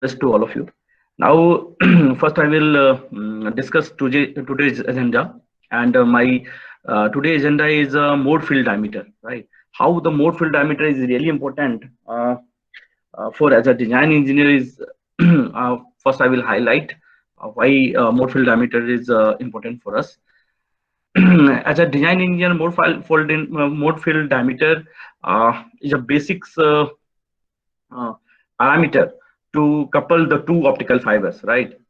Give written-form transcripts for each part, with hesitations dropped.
Yes, to all of you. Now, first I will discuss today's agenda, and my today's agenda is mode field diameter, right? How the mode field diameter is really important for as a design engineer is first I will highlight why mode field diameter is important for us. As a design engineer, mode field diameter is a basics uh, parameter to couple the two optical fibers, right?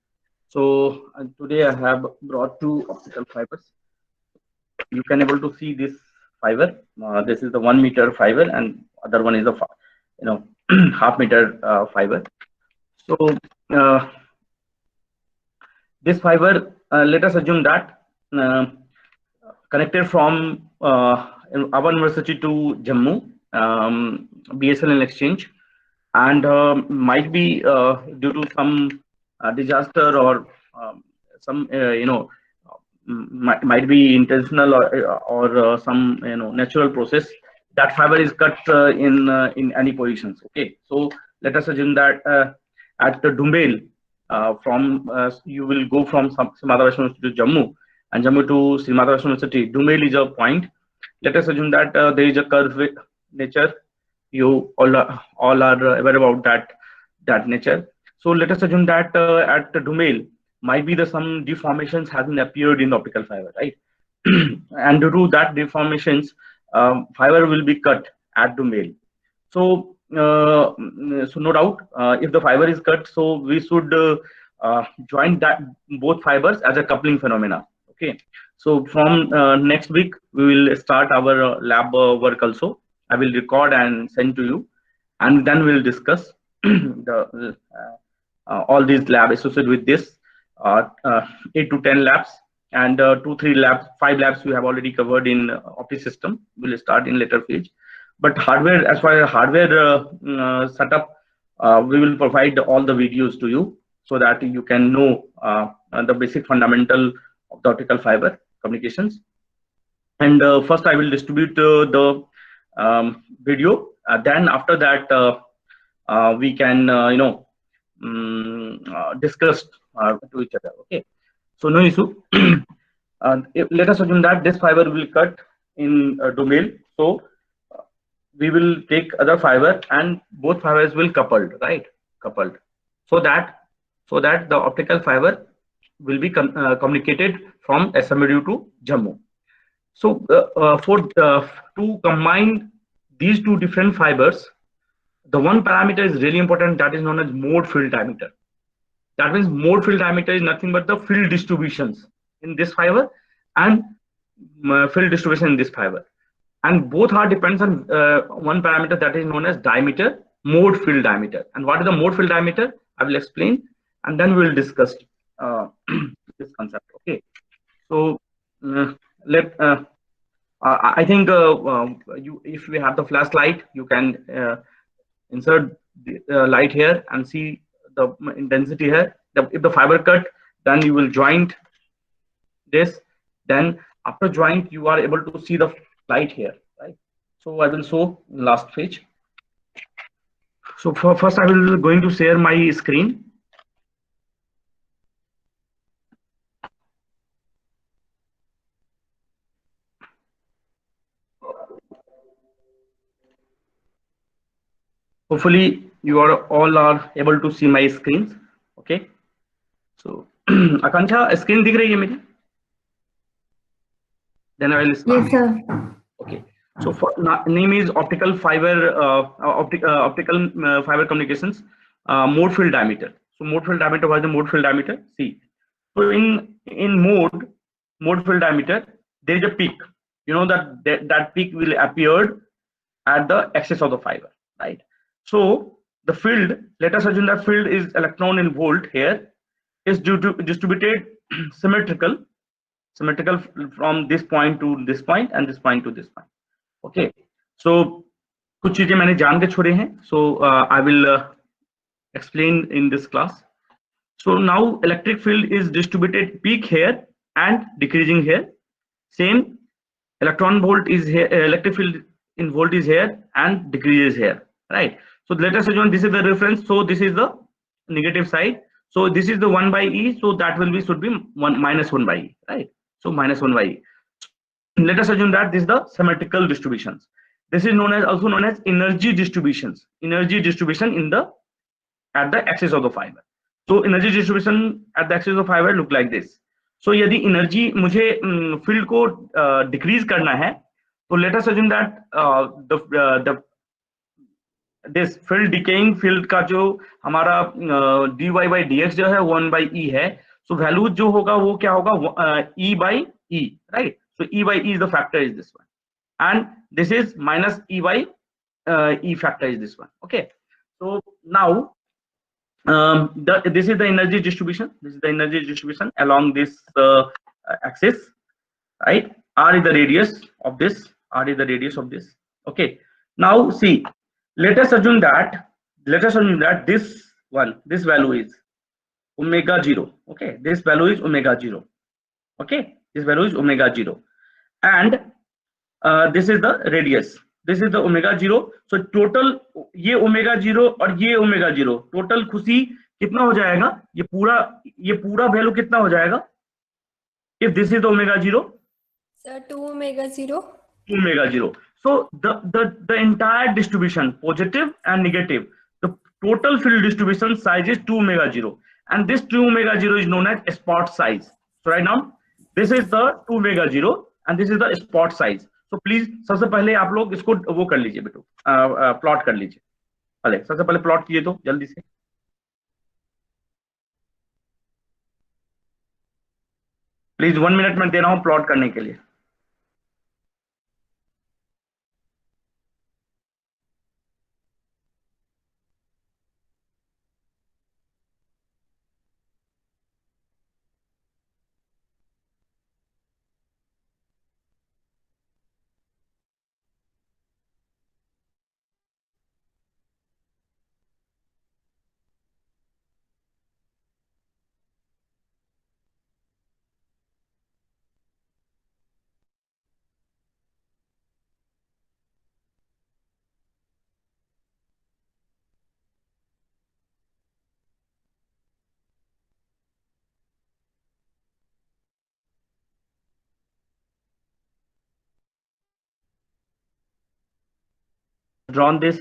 So today I have brought two optical fibers. You can able to see this fiber. This is the 1 meter fiber, and other one is a you know half-meter fiber. So uh, this fiber, let us assume that uh, connected from our university to Jammu, BSNL exchange, and might be due to some disaster or some might be intentional or some natural process, that fiber is cut in any positions. Okay, so let us assume that at the Dumbel, from you will go from Simada University to Jammu, and Jammu to Simada University. Dumbel is a point. Let us assume that there is a curve nature. You all are aware about that nature. So let us assume that at the Dumbel might be the some deformations has been appeared in the optical fiber, right? And due to that deformations, fiber will be cut at Dumbel. So so no doubt, if the fiber is cut, so we should join that both fibers as a coupling phenomena. Okay. So from next week we will start our lab work also. I will record and send to you, and then we'll discuss the all these labs associated with this 8 to 10 labs, and 2 3 labs 5 labs we have already covered in opti system. We'll start in later phase, but hardware, as far as hardware setup, we will provide all the videos to you so that you can know the basic fundamental of the optical fiber communications. And first I will distribute the video, then after that we can discuss to each other. Okay, so no issue. Let us assume that this fiber will cut in domain. So we will take other fiber and both fibers will coupled, right? Coupled, so that the optical fiber will be communicated from SMU to Jammu. So to combine these two different fibers, the one parameter is really important, that is known as mode field diameter. That means mode field diameter is nothing but the field distributions in this fiber and field distribution in this fiber, and both are depends on one parameter that is known as diameter, mode field diameter. And what is the mode field diameter, I will explain, and then we will discuss this concept. Okay, so let I think you, if we have the flashlight, you can insert the light here and see the intensity here. If the fiber cut, then you will joint this. Then after joint, you are able to see the light here, right? So I will show last page. So first, I will going to share my screen. Hopefully, you are all are able to see my screens. Okay. So Akanksha, screen दिख रही है मेरी? Then I will start. Yes, sir. Okay. So for name is optical fiber, optical fiber communications, mode field diameter. So mode field diameter, what is the mode field diameter? See. So in mode field diameter, there is a peak. You know that peak will appear at the axis of the fiber, right? So the field, let us assume that field is electron in volt here, is due to distributed symmetrical from this point to this point and this point to this point. Okay, so कुछ चीजें मैंने जान के छोड़े हैं, so I will explain in this class. So now electric field is distributed peak here and decreasing here. Same electron volt is here, electric field in volt is here and decreases here, right? So let us assume this is the reference. So this is the negative side. So this is the 1 by E, so that will be should be 1 minus 1 by E, right? So minus 1 by E. Let us assume that this is the symmetrical distributions. This is known as also known as energy distributions. Energy distribution in the at the axis of the fiber. So energy distribution at the axis of fiber look like this. So यदि energy मुझे field को decrease करना है, तो let us assume that the this field decaying field का जो हमारा dy by dx जो है 1 by e है, so value जो होगा वो क्या होगा e by e, right? So e by e is the factor is this one, and this is minus e by e factor is this one. Okay, so now this is the energy distribution. This is the energy distribution along this axis, right? R is the radius of this. R is the radius of this. Okay. Now see, let us assume that this one, this value is omega 0. Okay, this value is omega 0. Okay, this value is omega 0, and this is the radius. This is the omega 0. So total ये omega 0 और ये omega 0 total खुशी कितना हो जाएगा? ये पूरा value कितना हो जाएगा? If this is the omega 0, sir, 2 omega 0. 2 omega 0. So the entire distribution, positive and negative, the total field distribution size is 2 omega 0, and this 2 omega 0 is known as spot size. So right now this is the 2 omega 0 and this is the spot size. So please सबसे पहले आप लोग इसको वो कर लीजिए बेटू, plot कर लीजिए. पहले सबसे पहले प्लॉट कीजिए तो जल्दी से. प्लीज 1 मिनट में दे रहा हूं प्लॉट करने के लिए. Drawn this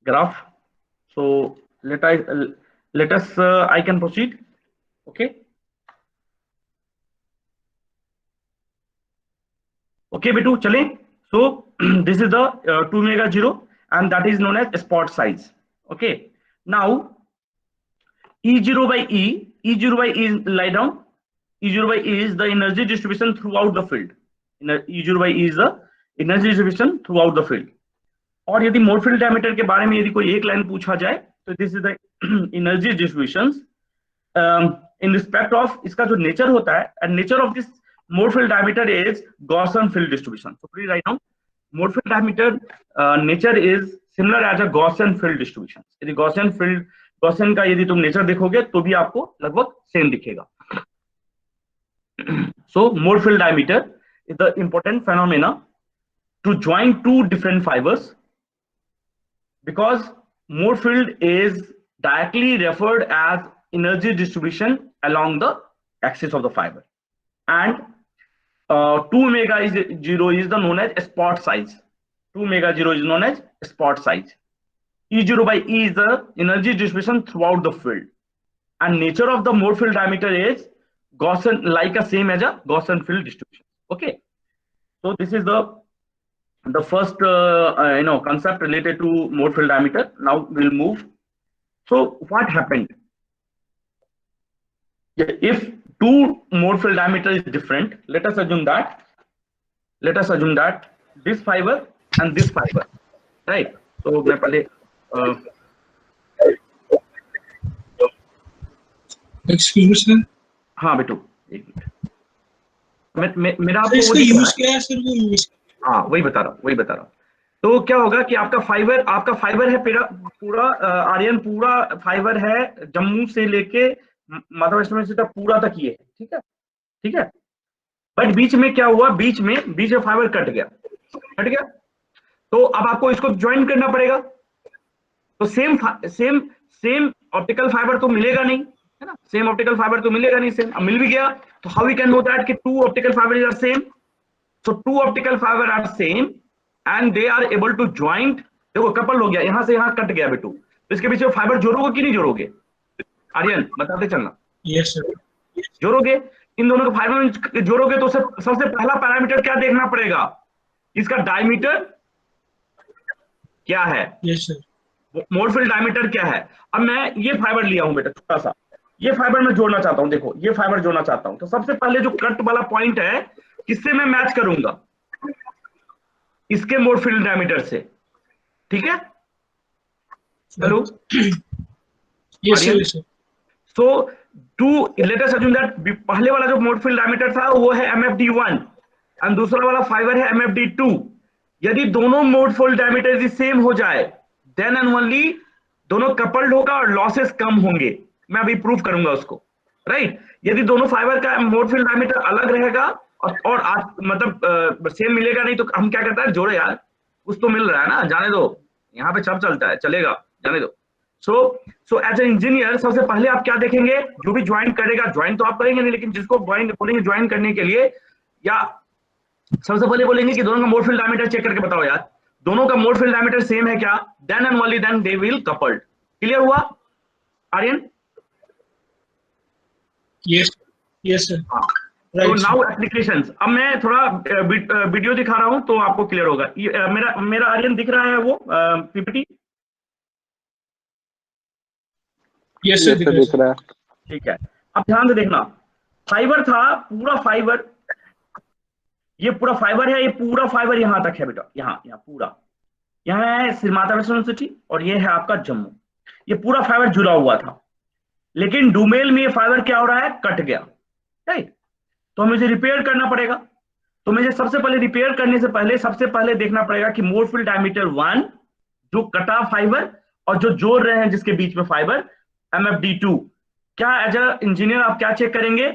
graph, so let us I can proceed. Okay, betu chale. So this is the 2 omega 0 and that is known as spot size. Okay, now E0 by E, E0 by E lie down. E0 by E is the energy distribution throughout the field. E0 by E is the energy distribution throughout the field. और यदि मोर field diameter के बारे में यदि कोई एक line पूछा जाए तो this is the energy distributions in respect of इसका जो नेचर होता है, and nature of this mode field diameter is Gaussian field distribution. So please write down mode field diameter nature is similar as a Gaussian field distribution. यदि Gaussian का यदि तुम nature देखोगे तो भी आपको लगभग सेम दिखेगा. So mode field diameter is the important phenomena to join two different fibers, because Mohr field is directly referred as energy distribution along the axis of the fiber, and 2 omega 0 is the known as spot size. 2 omega 0 is known as spot size. E0 by E is the energy distribution throughout the field, and nature of the Mohr field diameter is Gaussian, like a same as a Gaussian field distribution. Okay, so this is the first concept related to Mohr field diameter. Now we'll move. So what happened if two Mohr field diameter is different? Let us assume that this fiber and this fiber, right? So मैं पहले excuse me sir. हाँ बेटू एक minute, मेरा आपको इसका use क्या है सर? वो यूज हाँ वही बता रहा हूँ. तो क्या होगा कि आपका फाइबर है पूरा आर्यन पूरा फाइबर है जम्मू से लेके माता वैष्णो देवी तक पूरा तक ये, ठीक है. बट बीच में क्या हुआ, बीच में फाइबर कट गया. तो अब आपको इसको ज्वाइन करना पड़ेगा. तो same same same optical fibre तो मिलेगा नहीं, है ना, सेम ऑप्टिकल फाइबर तो मिलेगा नहीं, सेम मिल भी गया तो how we can know that कि two optical fiber are same? So two optical fiber are same and they are able to joint. देखो कपल हो गया, यहां से यहां कट गया बेटू, तो इसके पीछे फाइबर जोड़ोगे कि नहीं जोड़ोगे? आर्यन बताते चलना। Yes sir. जोड़ोगे, इन दोनों को फाइबर जोड़ोगे तो सबसे पहला पैरामीटर क्या देखना पड़ेगा? इसका डायमीटर क्या है? Yes sir. Mode field diameter क्या है? अब मैं ये फाइबर लिया हूं बेटा छोटा सा, ये फाइबर मैं जोड़ना चाहता हूं, देखो ये फाइबर जोड़ना चाहता हूं, तो सबसे पहले जो कट वाला पॉइंट है किससे मैं मैच करूंगा? इसके मोड फील्ड डायमीटर से, ठीक है? Hello yes sir. Yes sir. So to let us assume that पहले वाला जो मोड फील्ड डायमीटर था वो है MFD1 एंड दूसरा वाला फाइबर है MFD2। यदि दोनों मोड फील्ड डायमीटर सेम हो जाए देन एंड ओनली दोनों कपल्ड होगा और लॉसेस कम होंगे। मैं अभी प्रूफ करूंगा उसको, राइट? यदि दोनों फाइबर का मोड फील्ड डायमीटर अलग रहेगा और मतलब सेम मिलेगा नहीं, तो हम क्या करता है, जोड़े यार, कुछ तो मिल रहा है ना, जाने दो, यहाँ पे सब चलता है, चलेगा, जाने दो। सो एज ए इंजीनियर सबसे पहले आप क्या देखेंगे? जो भी ज्वाइन करेगा, ज्वाइन तो आप करेंगे नहीं, लेकिन जिसको बोलेंगे ज्वाइन करने के लिए, या सबसे पहले बोलेंगे कि दोनों का मोड फील्ड डायमीटर चेक करके बताओ यार, दोनों का मोड फील्ड डायमीटर सेम है क्या? Then and only then they will coupled. Clear हुआ आर्यन? Yes yes sir. तो नाउ एप्लीकेशंस। अब मैं थोड़ा वीडियो दिखा रहा हूं तो आपको क्लियर होगा। मेरा आर्यन दिख रहा है वो पीपीटी? यस सर दिख रहा है। ठीक है, अब ध्यान से देखना, फाइबर था पूरा फाइबर, ये पूरा फाइबर है, ये पूरा फाइबर यहां तक है बेटा, यहाँ पूरा, यहाँ है श्री माता वैष्णो यूनिवर्सिटी और ये है आपका जम्मू, ये पूरा फाइबर जुड़ा हुआ था। लेकिन डुमेल में ये फाइबर क्या हो रहा है, कट गया, राइट? तो हमें इसे रिपेयर करना पड़ेगा। तो मुझे सबसे पहले रिपेयर करने से पहले सबसे पहले देखना पड़ेगा कि मोड फील्ड डायमीटर 1 जो कटा फाइबर और जो जोड़ रहे हैं जिसके बीच में फाइबर MFD2, क्या एज अ इंजीनियर आप क्या चेक करेंगे?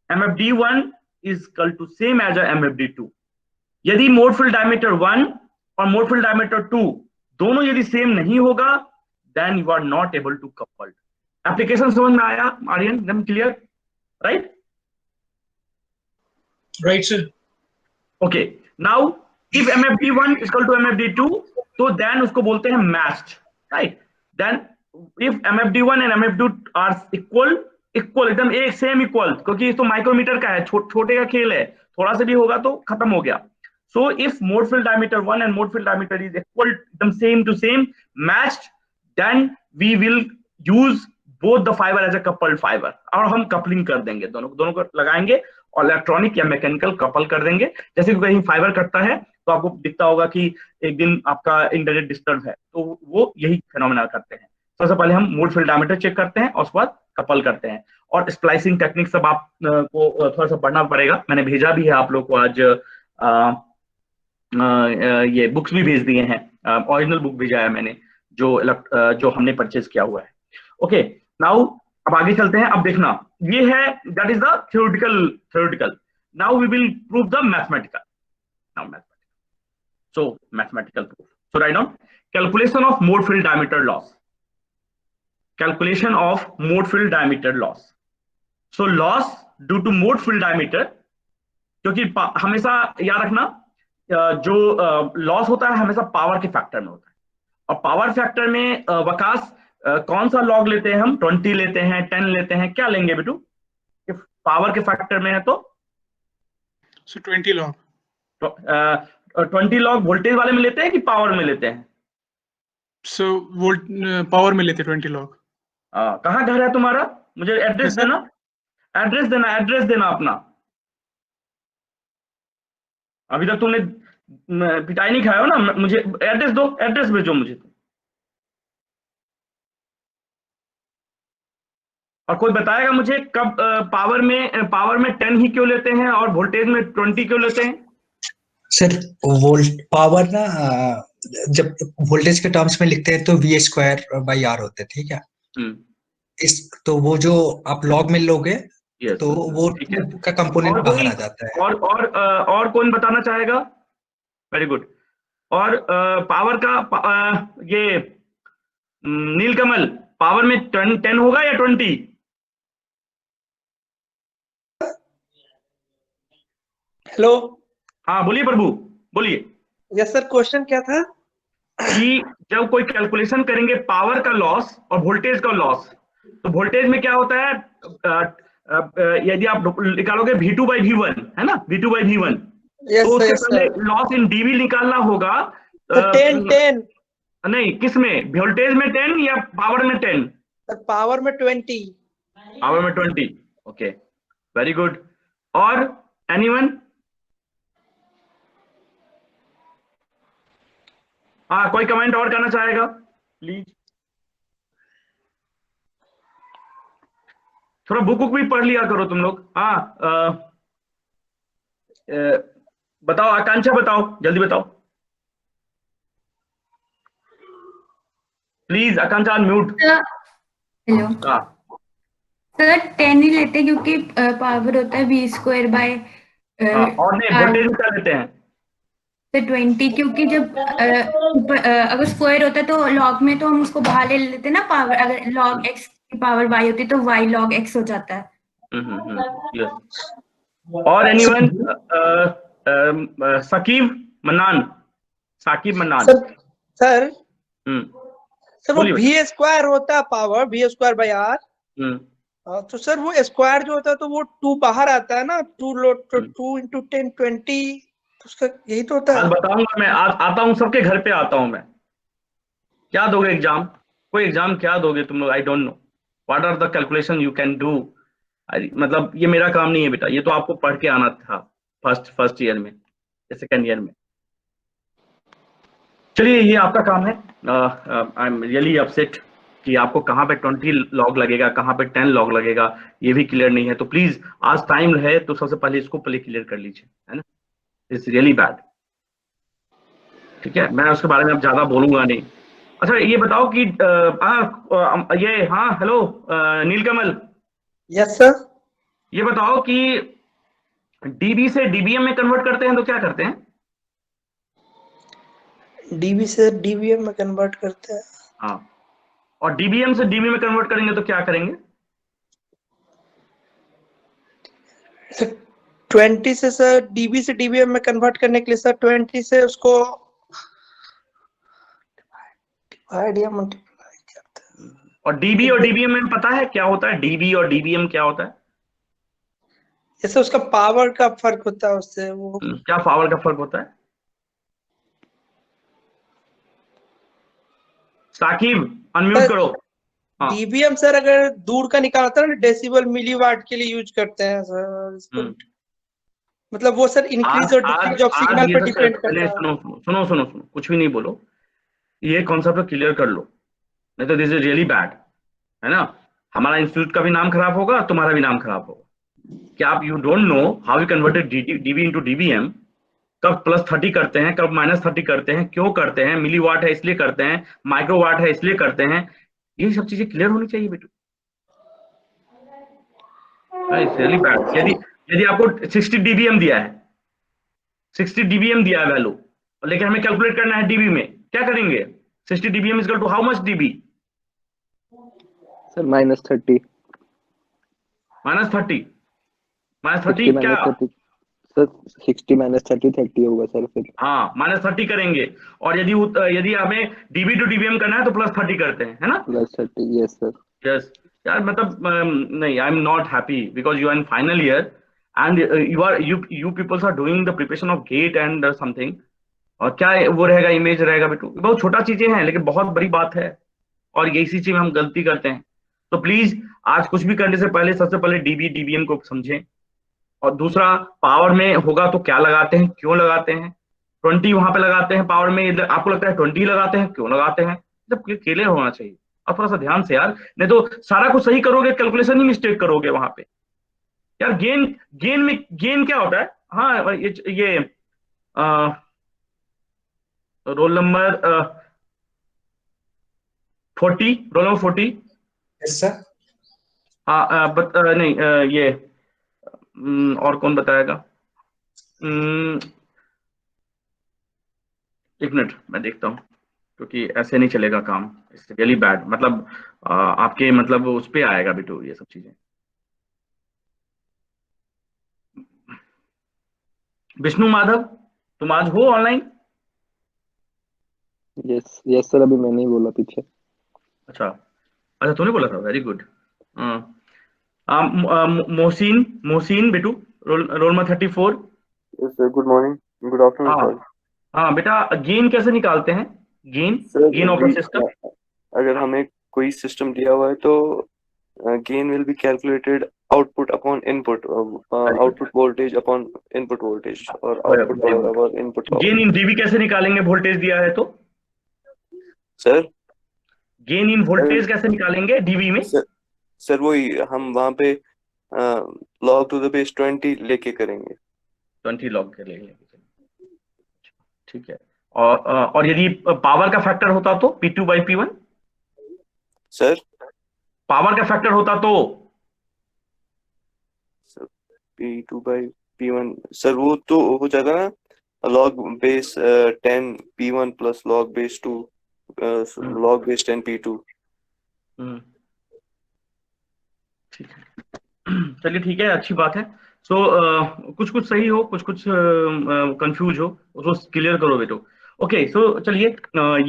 MFD1 is equal to same as a MFD2। यदि मोड फील्ड डायमीटर 1 और मोड फील्ड डायमीटर 2 दोनों यदि सेम नहीं होगा then you are not able to coupled. Application समझ में आया आर्यन? एकदम clear, right? Right sir. Okay, now if MFD1 is equal to MFD2 तो देन उसको बोलते हैं matched, right? Then if MFD1 and MFD2 are equal एकदम एक सेम इक्वल, क्योंकि ये तो माइक्रोमीटर का है, छोटे का खेल है, थोड़ा सा भी होगा तो खत्म हो गया। So if mode field diameter 1 and mode field diameter is equal, एकदम same to same matched, then we will use both the fiber as a coupled fiber, और हम कपलिंग कर देंगे, दोनों को लगाएंगे और इलेक्ट्रॉनिक या मैकेनिकल कपल कर देंगे। जैसे कि कहीं फाइबर कटता है तो आपको दिखता होगा कि एक दिन आपका इंटरनेट डिस्टर्ब है, तो वो यही फिनोमेना करते हैं। सबसे पहले हम मोड फील्ड डायमीटर चेक करते हैं और उसके बाद कपल करते हैं। और स्प्लाइसिंग टेक्निक सब आप को थोड़ा सा पढ़ना पड़ेगा, मैंने भेजा भी है आप लोग को आज, ये बुक्स भी भेज दिए हैं, ओरिजिनल बुक भेजा है मैंने जो हमने परचेज किया हुआ है। ओके, नाउ अब आगे चलते हैं। अब देखना, ये है that is the theoretical. Now we will prove the mathematical. Now mathematical, so mathematical proof. So write down calculation of mode field diameter loss, calculation of mode field diameter loss. So loss due to mode field diameter, क्योंकि हमेशा याद रखना जो loss होता है हमेशा power के factor में होता है, और पावर फैक्टर में वकास कौन सा लॉग लेते हैं हम? 20 लेते हैं, 10 लेते हैं, क्या लेंगे बेटू? पावर के फैक्टर में है तो 20 लॉग। 20 लॉग वोल्टेज वाले में लेते हैं कि पावर में लेते हैं? सो पावर में लेते 20 लॉग। कहाँ घर है तुम्हारा? मुझे एड्रेस देना, एड्रेस देना अपना। अभी तक तुमने पिटाई नहीं खाया हो ना, मुझे एड्रेस दो, एड्रेस भेजो मुझे। और कोई बताएगा मुझे कब पावर में 10 ही क्यों लेते हैं और वोल्टेज में 20 क्यों लेते हैं? सर पावर ना जब वोल्टेज के टर्म्स में लिखते हैं तो V²/R होते हैं, ठीक है? तो वो जो आप लॉग में लोगे तो वो का कंपोनेंट बाहर आ जाता है। और कौन बताना चाहेगा? Very good. और पावर का ये नीलकमल, पावर में 10 होगा या 20? हेलो। हाँ बोलिए प्रभु, बोलिए। यस सर, क्वेश्चन क्या था? कि जब कोई कैलकुलेशन करेंगे पावर का लॉस और वोल्टेज का लॉस, तो वोल्टेज में क्या होता है, यदि आप निकालोगे V2/V1 है ना, V2/V1, यस तो सर, उससे यस पहले सर। लॉस इन डीबी निकालना होगा। सर 10 नहीं, किस में, वोल्टेज में 10 या पावर में 10? सर पावर में 20। पावर में 20। Okay, very good. और एनीवन? हाँ, कोई कमेंट और करना चाहेगा प्लीज? थोड़ा बुक भी पढ़ लिया करो तुम लोग। हाँ, बताओ आकांक्षा, बताओ जल्दी बताओ प्लीज। Akanksha unmute. हेलो हाँ, सर, 10 ही लेते हैं क्योंकि पावर होता है V² हाँ, और नहीं, R वोल्टेज क्या लेते हैं? से 20, क्योंकि जब अगर स्क्वायर होता है तो लॉग में तो हम उसको बाहर ले लेते हैं ना पावर, अगर log x की पावर y होती है तो y log x हो जाता है। यस। और anyone? Saqib Mannan. Sir sir hmm, sir वो बोलिए बेटा। V² होता है, पावर V²/R। हम्म, तो सर वो स्क्वायर जो होता है तो वो 2 बाहर आता है ना, 2 लोड, तो हम्म। 2 × 10 20, तो उसका यही तो होता आज है। बताऊंगा मैं, आज आता हूँ, सबके घर पे आता हूँ मैं। क्या दोगे एग्जाम? कोई एग्जाम क्या दोगे तुम लोग? I don't know what are the calculation you can do. मतलब ये मेरा काम नहीं है बेटा, ये तो आपको पढ़ के आना था फर्स्ट ईयर में या सेकेंड ईयर में। चलिए, ये आपका काम है। आई एम रियली अपसेट कि आपको कहाँ पे 20 लॉग लगेगा, कहाँ पे 10 लॉग लगेगा, ये भी क्लियर नहीं है। तो प्लीज, आज टाइम है तो सबसे पहले इसको पहले क्लियर कर लीजिए, है ना। It's really bad. ठीक है, मैं उसके बारे में अब ज्यादा बोलूंगा नहीं। अच्छा, ये बताओ कि ये, हाँ हेलो, नीलकमल, यस सर। ये बताओ कि डीबी से डीबीएम में कन्वर्ट करते हैं तो क्या करते हैं? डीबी से डीबीएम में कन्वर्ट करते हैं। हाँ, और डीबीएम से डीबी में कन्वर्ट करेंगे तो क्या करेंगे? सर 20 से सर डीबी से डीबीएम में कन्वर्ट करने के लिए सर 20 से उसको डिवाइड या मल्टीप्लाई करते हैं। और डीबी और डीबीएम में पता है क्या होता है? डीबी और डीबीएम क्या होता है? जैसे उसका पावर का फर्क होता है उससे वो। क्या पावर का फर्क होता है? साकिब, अनम्यूट करो। हाँ। डीबीएम सर अगर दूर का निकालता है ना, डेसिबल मिलीवाट के लिए यूज करते हैं सर इसको। मतलब वो सर आज इंक्रीज और आज डिक्रीज ऑफ आज सिग्नल ये पर सब डिपेंड नहीं, करता है। सुनो सुनो सुनो सुनो सुनो, कुछ भी नहीं बोलो। ये कॉन्सेप्ट क्लियर कर लो, नहीं तो दिस इज रियली बैड, है ना। हमारा इंस्टीट्यूट का भी नाम खराब होगा, तुम्हारा भी नाम खराब होगा। क्या आप you don't know how you converted dB into DBM? कब +30 करते हैं, कब -30 करते हैं, क्यों करते हैं? मिलीवाट है इसलिए करते हैं, माइक्रोवाट है इसलिए करते हैं। ये सब चीजें क्लियर होनी चाहिए बेटू। It's really bad. यदि यदि आपको 60 डीबीएम दिया है, 60 डीबीएम दिया है वैल्यू, लेकिन हमें कैलकुलेट करना है डीबी में, क्या करेंगे? 60 dBm is equal to how much dB? Sir -30। -30। 60 -30 क्या? -30 सर, 60 -30 30 होगा सर फिर। हाँ, -30 करेंगे। और यदि यदि हमें डीबी टू डीबीएम करना है तो +30 करते हैं, है ना। +30, यस सर। यस। यार मतलब नहीं, I am not happy because you are in final year and you peoples are doing the preparation of GATE and something. और क्या वो रहेगा, इमेज रहेगा बेटू। बहुत छोटा चीजें हैं लेकिन बहुत बड़ी बात है, और यही चीज में हम गलती करते हैं। तो प्लीज, आज कुछ भी करने से पहले सबसे पहले डीबी डीबीएम को समझें। और दूसरा, पावर में होगा तो क्या लगाते हैं, क्यों लगाते हैं? 20 वहां पे लगाते हैं पावर में, आपको लगता है 20 लगाते हैं, क्यों लगाते हैं? जब क्लियर होना चाहिए। और थोड़ा सा ध्यान से यार, नहीं तो सारा कुछ सही करोगे, कैलकुलेशन ही मिस्टेक करोगे वहां पे। यार गेन गेन में गेन क्या होता है? हाँ, ये roll number 40, roll number 40। Yes sir. हाँ, नहीं, ये और कौन बताएगा? एक मिनट, मैं देखता हूँ। क्योंकि ऐसे नहीं चलेगा काम, इट्स रियली बैड। मतलब आपके मतलब उस पे आएगा बेटू ये सब चीजें। विष्णु माधव, तुम आज हो ऑनलाइन? यस यस सर, अभी मैंने ही बोला पीछे। अच्छा अच्छा, तूने बोला था, वेरी गुड। मोहसिन, मोहसिन बेटू, roll number 34। Yes sir, good morning, good afternoon हाँ सर। हाँ बेटा, गेन कैसे निकालते हैं? Gain, sir gain of the system. अगर हमें कोई सिस्टम दिया हुआ है तो gain will be calculated output upon input, output voltage upon input voltage, और output power upon input power. Gain in dB कैसे निकालेंगे? वोल्टेज दिया है तो सर गेन इन वोल्टेज कैसे निकालेंगे डीबी में? सर वही हम वहां पे log टू द बेस 20 लेके करेंगे। 20 लॉग के लेंगे, ठीक है। और यदि पावर का फैक्टर होता तो P2/P1? सर पावर का फैक्टर होता तो P2/P1 सर वो तो हो जाएगा ना, log base 10 P1 plus log base 2 log base 10 P2। ठीक है, चलिए ठीक है, अच्छी बात है। सो कुछ कुछ सही हो, कुछ कुछ कंफ्यूज हो, उसको क्लियर करो बेटो। ओके, सो चलिए,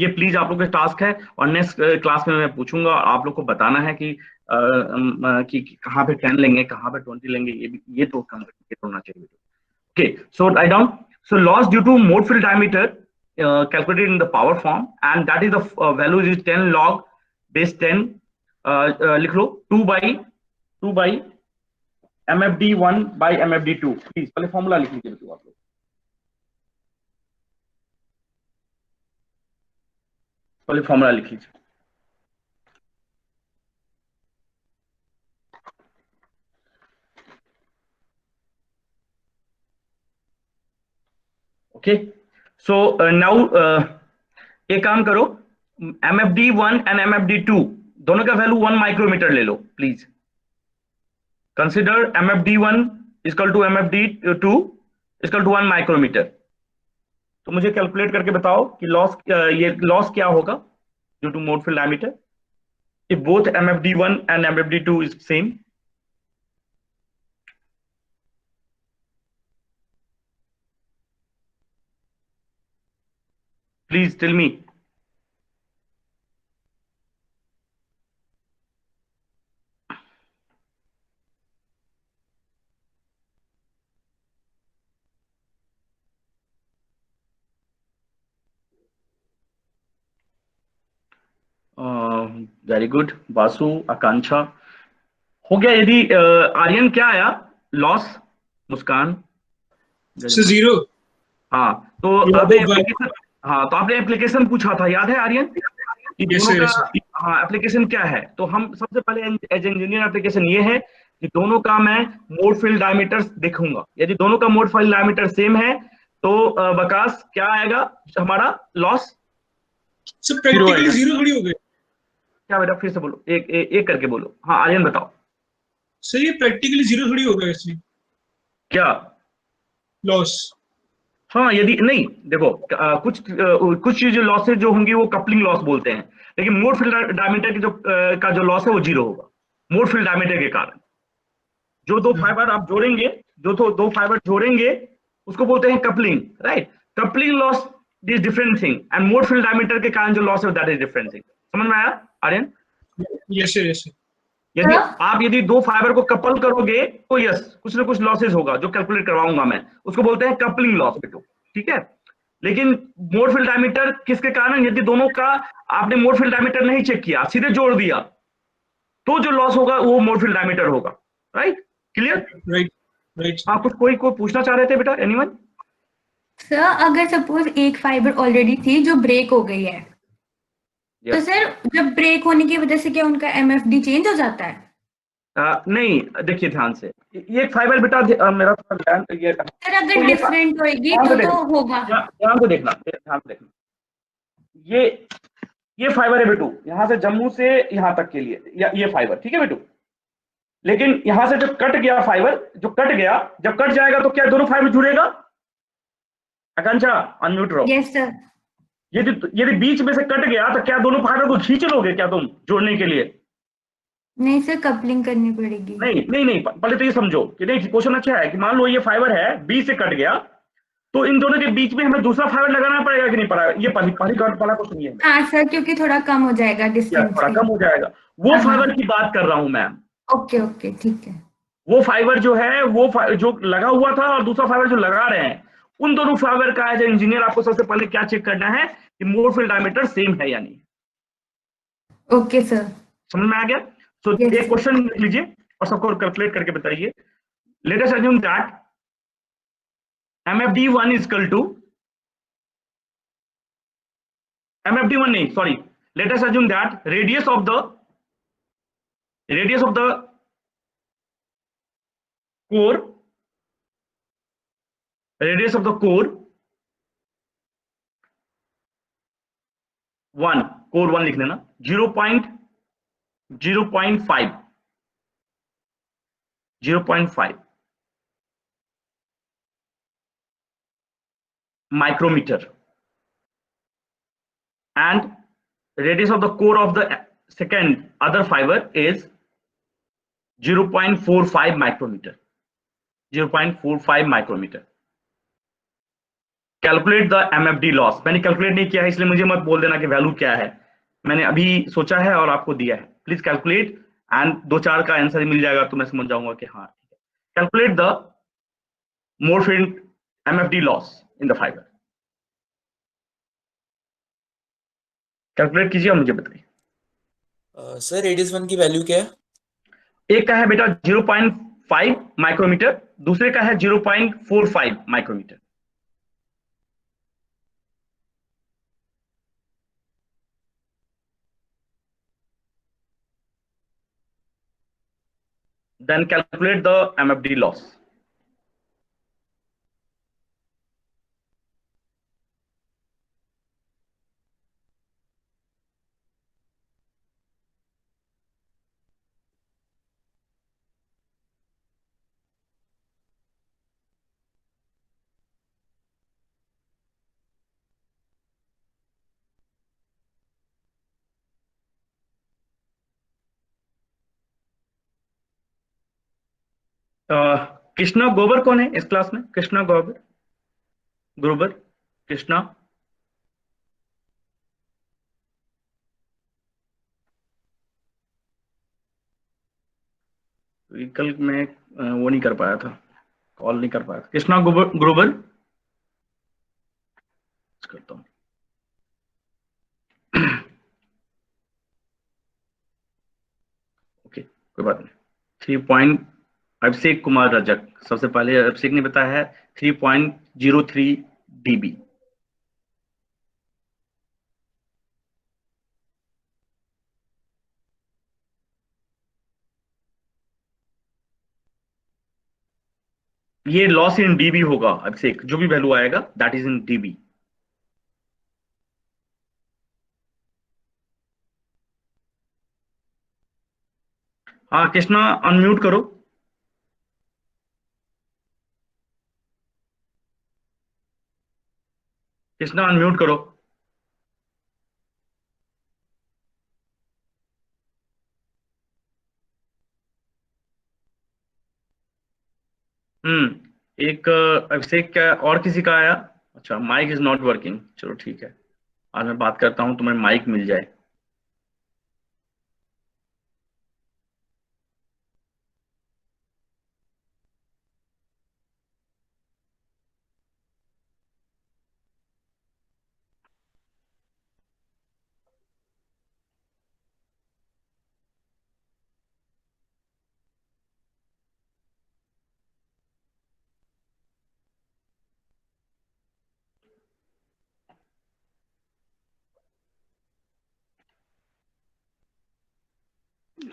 ये प्लीज आप लोग का टास्क है, और नेक्स्ट क्लास में मैं पूछूंगा, आप लोग को बताना है कि कहाँ पे 10 लेंगे, कहाँ पे 20 लेंगे, ये तो कंप्लीट होना चाहिए बेटो। Okay, so write down. So loss due to mode field diameter calculated in the power form, and that is the value is 10 log base 10, लिख लो 2 by MFD1 by MFD2। Please पहले फॉर्मूला लिख लीजिए बेटू आप लोग, पहले फॉर्मूला लिख लीजिए। ओके, सो नाउ एक काम करो, MFD1 एंड MFD2 दोनों का वैल्यू 1 माइक्रोमीटर ले लो please. Consider MFD1 equal to MFD2 equal to 1 micrometer. तो मुझे कैलकुलेट करके बताओ कि ये लॉस क्या होगा due to mode field diameter if both MFD1 and MFD2 is same. Please tell me. Very good Basu, Akanksha हो गया। यदि आर्यन क्या आया लॉस? मुस्कान जीरो। हाँ तो आपने एप्लीकेशन, हाँ तो आपने एप्लीकेशन पूछा था, याद है आर्यन? कि दोनों का हाँ एप्लीकेशन क्या है? तो हम सबसे पहले एज इंजीनियर एप्लीकेशन ये है कि दोनों का मैं मोड फील्ड डायमीटर देखूंगा। यदि दोनों का मोड फील्ड डायमीटर सेम है तो बकास क्या आएगा हमारा लॉस? सब प्रैक्टिकली जीरो थोड़ी हो गए। क्या बेटा, फिर से बोलो, एक करके बोलो। हाँ आर्यन बताओ। सर ये प्रैक्टिकली जीरो थोड़ी हो गया इसमें क्या लॉस? हाँ यदि नहीं, देखो कुछ चीजें लॉसेज जो होंगी वो कपलिंग लॉस बोलते हैं, लेकिन मोड फील्ड डायमीटर की जो लॉस है वो जीरो होगा। मोड फील्ड डायमीटर के कारण जो दो फाइबर आप जोड़ेंगे, जो दो फाइबर जोड़ेंगे उसको बोलते हैं coupling, right? Coupling loss is different thing, and mode field diameter के कारण जो लॉस है दैट इज डिफरेंट थिंग। समझ में आया Aryan? Yes sir, yes sir. यदि दो फाइबर को कपल करोगे तो यस कुछ ना कुछ लॉसेज होगा, जो कैलकुलेट करवाऊंगा मैं, उसको बोलते हैं कपलिंग लॉस बेटो, ठीक है? लेकिन मोड फील्ड डायमीटर किसके कारण? यदि दोनों का आपने मोड फील्ड डायमीटर नहीं चेक किया, सीधे जोड़ दिया, तो जो लॉस होगा वो मोड फील्ड डायमीटर होगा, राइट? क्लियर? राइट। हाँ, कुछ कोई पूछना चाह रहे थे बेटा? एनीवन? सर अगर सपोज एक फाइबर ऑलरेडी थी जो ब्रेक हो गई है, तो सर जब ब्रेक होने की वजह से क्या उनका MFD चेंज हो जाता है? नहीं, देखिए ध्यान से, ये फाइबर बेटा मेरा ध्यान सर अगर डिफरेंट होगी तो होगा। ध्यान से देखना, ध्यान से देखना। ये फाइबर है बेटू, यहाँ से जम्मू से यहाँ तक के लिए ये फाइबर, ठीक है बेटू? लेकिन यहाँ से जो कट गया फाइबर, जो कट गया, जब कट जाएगा तो क्या दोनों फाइबर जुड़ेगा? आकांक्षा अनम्यूट रहो। Yes sir. यदि बीच में से कट गया तो क्या दोनों फाइबर को खींच लोगे क्या तुम जोड़ने के लिए? नहीं सर, कपलिंग करनी पड़ेगी। नहीं नहीं नहीं, पहले तो ये समझो कि नहीं, क्वेश्चन अच्छा है कि मान लो ये फाइबर है, बीच से कट गया, तो इन दोनों के बीच में हमें दूसरा फाइबर लगाना पड़ेगा कि नहीं पड़ा? ये पहला क्वेश्चन ये है। हाँ सर, क्योंकि थोड़ा कम हो जाएगा डिस्टेंस थोड़ा भी। कम हो जाएगा, वो हाँ। फाइबर की बात कर रहा हूं मैं। ओके ओके, ठीक है। वो फाइबर जो है, जो लगा हुआ था और दूसरा फाइबर जो लगा रहे हैं, उन दोनों फाइबर का एज ए इंजीनियर आपको सबसे पहले क्या चेक करना है कि मोर फील्ड डायमीटर सेम है या नहीं। Okay sir. समझ में आ गया? तो Yes, एक sir. क्वेश्चन लिख लीजिए और सबको कैलकुलेट करके बताइए। Late us assume that MFD1 is equal to MFD1 नहीं, sorry, let us assume that radius of the core, core 1 लिख लेना, 0.5 micrometer, and radius of the core of the second other fiber is 0.45 micrometer. Calculate the MFD loss. मैंने calculate नहीं किया है, इसलिए मुझे मत बोल देना कि वैल्यू क्या है, मैंने अभी सोचा है और आपको दिया है। प्लीज कैलकुलेट, एंड 2-4 का आंसर मिल जाएगा तो मैं समझ जाऊंगा कि हाँ ठीक है। Calculate the more field MFD loss in the fibre. Calculate कीजिए और मुझे बताइए। सर रेडियस 1 की वैल्यू क्या है? एक का है बेटा 0.5 माइक्रोमीटर, दूसरे का है 0.45 micrometre. Then calculate the MFD loss. Krishna गोबर कौन है इस क्लास में? कृष्णा ग्रोवर कृष्णा। कल मैं वो नहीं कर पाया था, कॉल नहीं कर पाया था। कृष्णा ग्रोवर करता हूँ। ओके, कोई बात नहीं। 3 अभिषेक कुमार रजक, सबसे पहले अभिषेक ने बताया है 3.03 dB। ये लॉस इन dB होगा अभिषेक, जो भी वैल्यू आएगा दैट इज इन dB। हाँ कृष्णा, अनम्यूट करो। कृष्णा अनम्यूट करो। एक अभिषेक का और किसी का आया? अच्छा, माइक इज नॉट वर्किंग, चलो ठीक है, आज मैं बात करता हूँ तुम्हें माइक मिल जाए।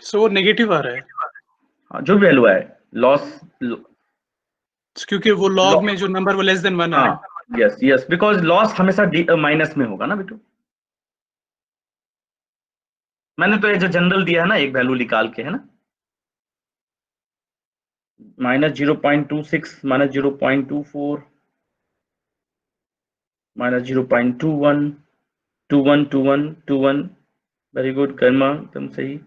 सो वो नेगेटिव आ रहा है। हाँ, जो भी वैल्यू है लॉस, क्योंकि वो लॉग में जो नंबर वो लेस देन 1 आ रहा है। यस यस, बिकॉज लॉस हमेशा माइनस में होगा ना बेटू। मैंने तो ये जो जनरल दिया है ना, एक वैल्यू निकाल के, है ना, -0.26 -0.24 -0.21 21 21 21, वेरी गुड कर्मा, एकदम सही।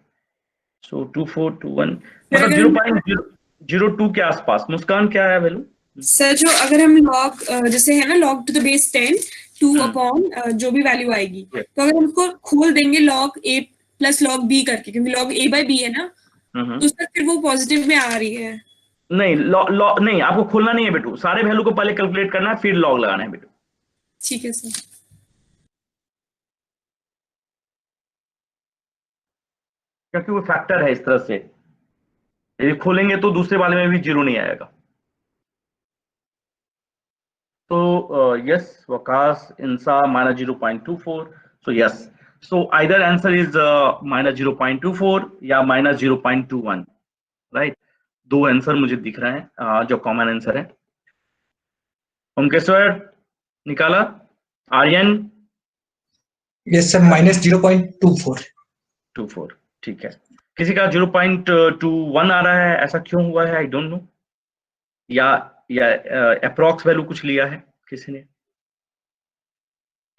सो 24 21, मतलब 0.02 के आसपास। मुस्कान क्या है वैल्यू? सर जो अगर हम लॉग जैसे है ना log to the base 10 2 upon जो भी वैल्यू आएगी, तो अगर हम उसको खोल देंगे log a plus log b करके, क्योंकि लॉग a बाय b है ना, तो उसका फिर वो पॉजिटिव में आ रही है। नहीं, नहीं, आपको खोलना नहीं है बेटू, सारे वैल्यू को पहले कैलकुलेट करना है, फिर लॉग लगाना है बेटू। ठीक है सर। क्योंकि वो फैक्टर है इस तरह से, यदि खोलेंगे तो दूसरे वाले में भी 0 नहीं आएगा। तो यस, वकास इंसा -0.24, so yes, so either answer is -0.24 या -0.21, राइट। दो आंसर मुझे दिख रहे हैं जो कॉमन आंसर है। ओमकेश्वर निकाला? आर्यन? Yes sir, -0.24। ठीक है। किसी का 0.21 आ रहा है, ऐसा क्यों हुआ है? आई डोंट नो। या अप्रॉक्स वैल्यू कुछ लिया है किसी ने?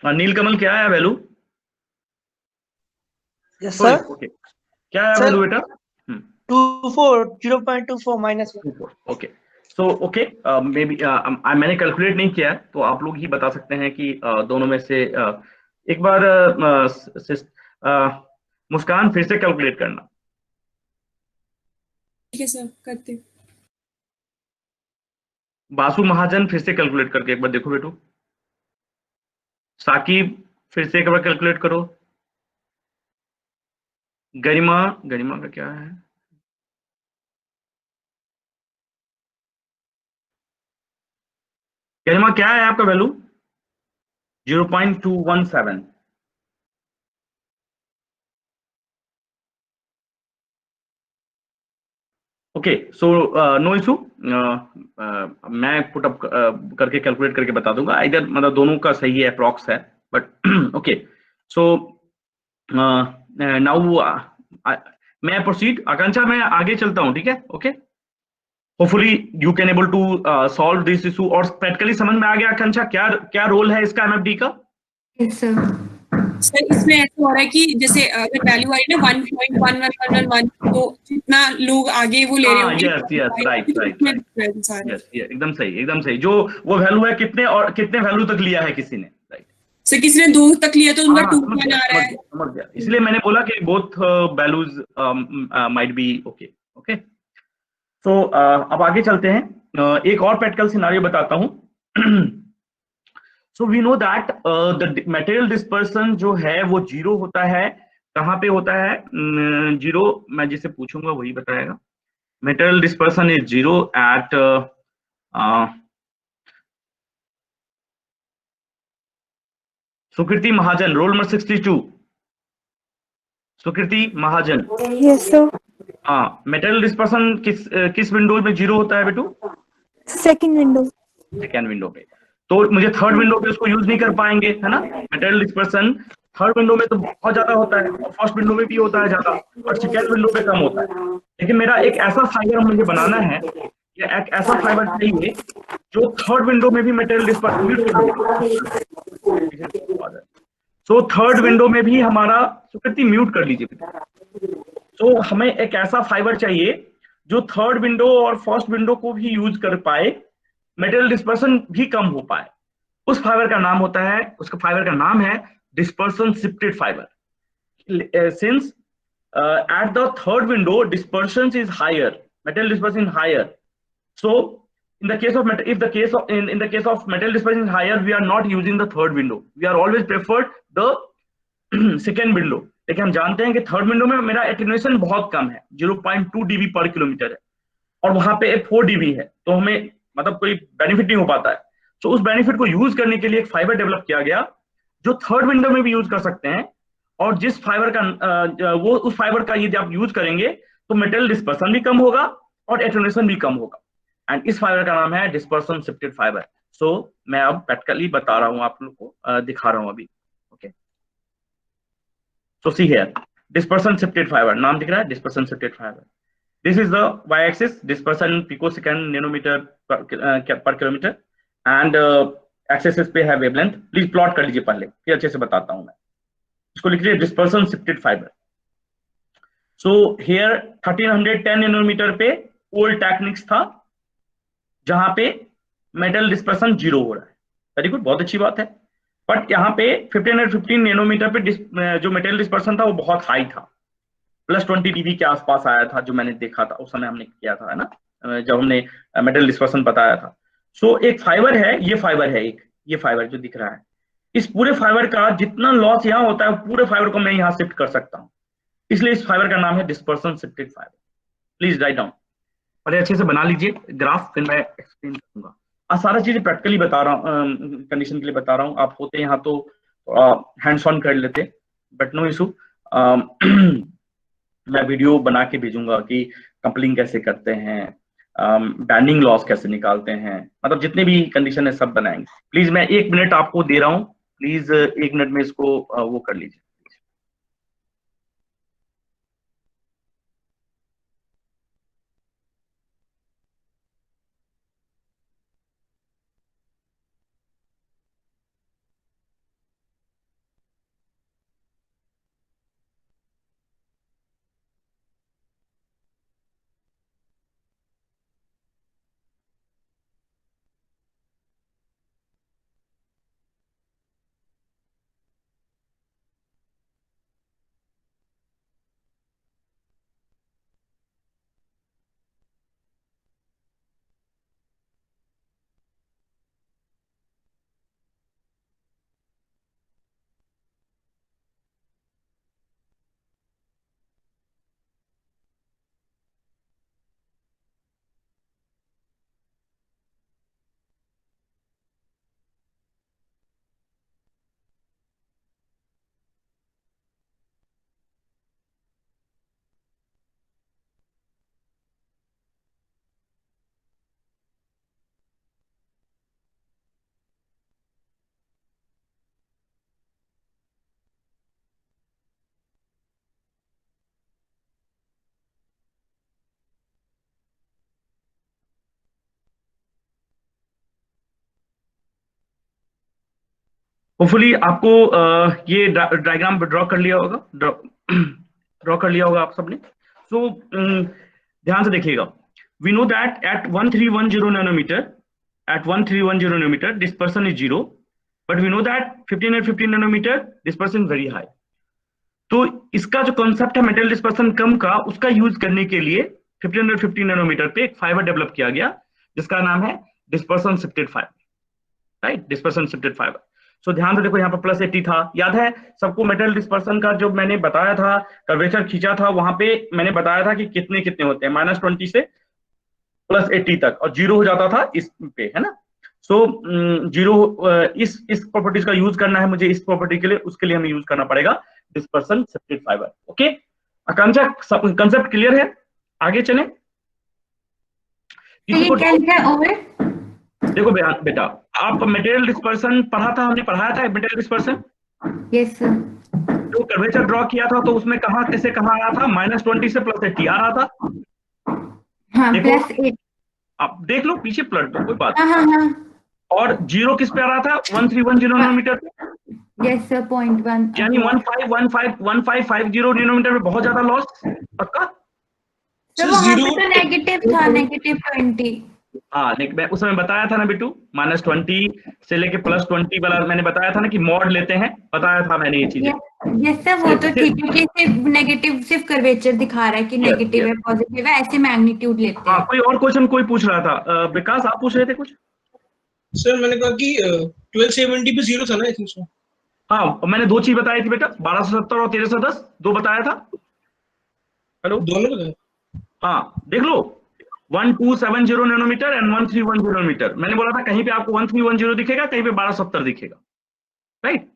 नीलकमल क्या है वैल्यू? Yes sir. ओके, क्या है वैल्यू बेटा? 0.24 -1। Okay, so okay, may be मैंने कैलकुलेट नहीं किया है, तो आप लोग ही बता सकते हैं कि दोनों में से एक बार मुस्कान फिर से कैलकुलेट करना। ठीक है सर, करते हैं। बासु महाजन फिर से कैलकुलेट करके एक बार देखो बेटू। साकिब फिर से एक बार कैलकुलेट करो। गरिमा का क्या है? गरिमा क्या है आपका value? 0.217। Okay, so no issue, मैं पुट अप करके कैलकुलेट करके बता दूंगा। इधर मतलब दोनों का सही है, अप्रॉक्स है, बट ओके। सो नाउ मैं प्रोसीड। आकांक्षा मैं आगे चलता हूं, ठीक है? Okay, hopefully you can able to solve this issue. और प्रैक्टिकली समझ में आ गया आकांक्षा क्या क्या रोल है इसका एमएफडी का? Yes sir. सर इसमें ऐसा हो रहा है कि जैसे अगर वैल्यू आई ना 1.1111, तो जितना लोग आगे वो ले रहे होंगे। यस, राइट, यस, एकदम सही। जो वो वैल्यू है, कितने और कितने वैल्यू तक लिया है किसी ने, राइट। सर किसी ने 2 तक लिया तो उनका 2.1 आ रहा है। समझ गया, इसलिए मैंने बोला कि both values might be okay. Okay, so अब आगे चलते हैं। एक और प्रैक्टिकल सिनेरियो बताता हूं। So we know that the material dispersion जो है वो 0 होता है। कहाँ पे होता है 0? मैं जिसे पूछूंगा वही बताएगा। Material dispersion is 0 at Sukriti Mahajan, roll number 62। Sukriti Mahajan. Yes sir. हाँ, मटेरियल डिस्पर्सन किस विंडो में 0 होता है बेटू? सेकंड विंडो पे। तो मुझे थर्ड विंडो पे उसको यूज नहीं कर पाएंगे, है ना? मटेरियल डिस्पर्सन थर्ड विंडो में तो बहुत ज्यादा होता है, और फर्स्ट विंडो में भी होता है ज्यादा, और सेकेंड विंडो पे कम होता है। लेकिन मेरा एक ऐसा फाइबर मुझे बनाना है, या एक ऐसा फाइबर चाहिए जो थर्ड विंडो में भी material dispersion. So third window में भी हमारा, सुकृति म्यूट कर लीजिए। तो हमें एक ऐसा फाइबर चाहिए जो थर्ड विंडो और फर्स्ट विंडो को भी यूज कर पाए, मटेरियल डिस्पर्सन भी कम हो पाए। उस फाइबर का नाम होता है, उसका फाइबर का नाम है dispersion shifted fibre. Since at the third window dispersion is higher, material dispersion is higher, so in the case of if the case of in the case of metal dispersion is higher, we are not using the third window, we are always preferred the second window। लेकिन हम जानते हैं कि third window में मेरा attenuation बहुत कम है, 0.2 dB पर किलोमीटर है, और वहां पे 4 dB है, तो हमें मतलब कोई बेनिफिट नहीं हो पाता है। तो उस बेनिफिट को यूज करने के लिए एक फाइबर डेवलप किया गया जो थर्ड विंडो में भी यूज कर सकते हैं, और जिस फाइबर का वो उस फाइबर का यदि आप यूज करेंगे तो मेटेरियल डिस्पर्सन भी कम होगा और एटेन्यूएशन भी कम होगा, एंड इस फाइबर का नाम है डिस्पर्सन शिफ्टेड फाइबर। सो मैं अब प्रैक्टिकली बता रहा हूं आप लोग को, दिखा रहा हूं अभी। Okay, so see here, dispersion shifted fibre नाम दिख रहा है, dispersion shifted fibre. This is the y axis, dispersion picosecond nanometre per kilometre, and axis पे है वेवलेंथ। प्लीज प्लॉट कर लीजिए पहले, फिर अच्छे से बताता हूं मैं। इसको लिख लीजिए dispersion shifted fibre. So here 1310 nanometre पे ओल्ड टेक्निक्स था जहां पे मेटल डिस्पर्सन 0 हो रहा है। वेरी गुड, बहुत अच्छी बात है। बट यहाँ पे 1515 नैनोमीटर पे जो मेटल डिस्पर्सन था वो बहुत हाई था, +20 dB के आसपास आया था, जो मैंने देखा था उस समय हमने किया था, है ना, जब हमने मेटल डिस्पर्सन बताया था। सो एक फाइबर है, ये फाइबर है, एक ये फाइबर जो दिख रहा है, इस पूरे फाइबर का जितना लॉस यहाँ होता है पूरे फाइबर को मैं यहाँ शिफ्ट कर सकता हूँ, इसलिए इस फाइबर का नाम है dispersion shifted fibre. Please write down, बड़े अच्छे से बना लीजिए ग्राफ, फिर मैं एक्सप्लेन करूंगा। आज सारा चीजें प्रैक्टिकली बता रहा हूँ, कंडीशन के लिए बता रहा हूँ। आप होते यहाँ तो हैंड्स ऑन कर लेते, बट नो इशू। मैं वीडियो बना के भेजूंगा कि कपलिंग कैसे करते हैं, बैंडिंग लॉस कैसे निकालते हैं, मतलब जितने भी कंडीशन है सब बनाएंगे। प्लीज मैं 1 मिनट आपको दे रहा हूँ, प्लीज 1 मिनट में इसको वो कर लीजिए। होपफुली आपको ये डायग्राम ड्रॉ कर लिया होगा, ड्रॉ कर लिया होगा आप सबने। सो ध्यान से देखिएगा, we know that at 1310 nanometre, at 1310 nanometer dispersion is 0, but we know that 1515 nanometer dispersion is very high। तो इसका जो कॉन्सेप्ट है मेटल डिस्पर्सन कम का, उसका यूज करने के लिए 1515 नैनोमीटर पे एक फाइबर डेवलप किया गया जिसका नाम है dispersion shifted fiber, right, dispersion shifted fibre. So ध्यान से देखो, यहाँ पर +80 था, याद है सबको मेटल डिस्पर्सन का जो मैंने बताया था, कर्वेचर खींचा था, वहां पे मैंने बताया था कि कितने कितने होते हैं, -20 से +80 तक, और 0 हो जाता था इस पे, है ना। सो 0 इस प्रॉपर्टीज का यूज करना है मुझे इस प्रॉपर्टी के लिए, उसके लिए हमें यूज करना पड़ेगा डिस्पर्सन शिफ्टेड फाइबर। ओके, आकांक्षा कंसेप्ट क्लियर है? आगे चले। देखो बेटा, आप मटेरियल डिस्पर्सन पढ़ा था, हमने पढ़ाया था मटेरियल डिस्पर्सन। Yes sir. जो कर्वेचर ड्रॉ किया था तो उसमें कहाँ कैसे कहाँ आया था, -20 से +80 आ रहा था। हाँ, +8 आप देख लो पीछे प्लट दो, कोई बात नहीं। हाँ। और 0 किस पे आ रहा था, 1310 नैनोमीटर पे। यस सर, 0.1 यानी 1550 नैनोमीटर पे बहुत ज्यादा लॉस, पक्का। तो वहां पे तो नेगेटिव था, -20। हाँ, मैं उस समय बताया था ना बिट्टू, -20 से लेके +20 वाला मैंने बताया था ना कि मॉड लेते हैं, बताया था मैंने ये चीजें। यस सर, वो तो ठीक है कि सिर्फ नेगेटिव, सिर्फ कर्वेचर दिखा रहा है कि नेगेटिव है पॉजिटिव है, ऐसे मैग्नीट्यूड लेते हैं। हाँ, कोई और क्वेश्चन कोई पूछ रहा था? विकास आप पूछ रहे थे कुछ? सर मैंने कहा कि 1270 पे 0 था ना, आई थिंक सो। हाँ, मैंने 2 चीज बताई थी बेटा, 1270 और 1310, 2 बताया था। हेलो, दोनों बताया? हाँ, देख लो, 1270 नैनोमीटर एंड 1310 नैनोमीटर। मैंने बोला था कहीं पे आपको 1310 दिखेगा, कहीं पे 1270 दिखेगा, राइट।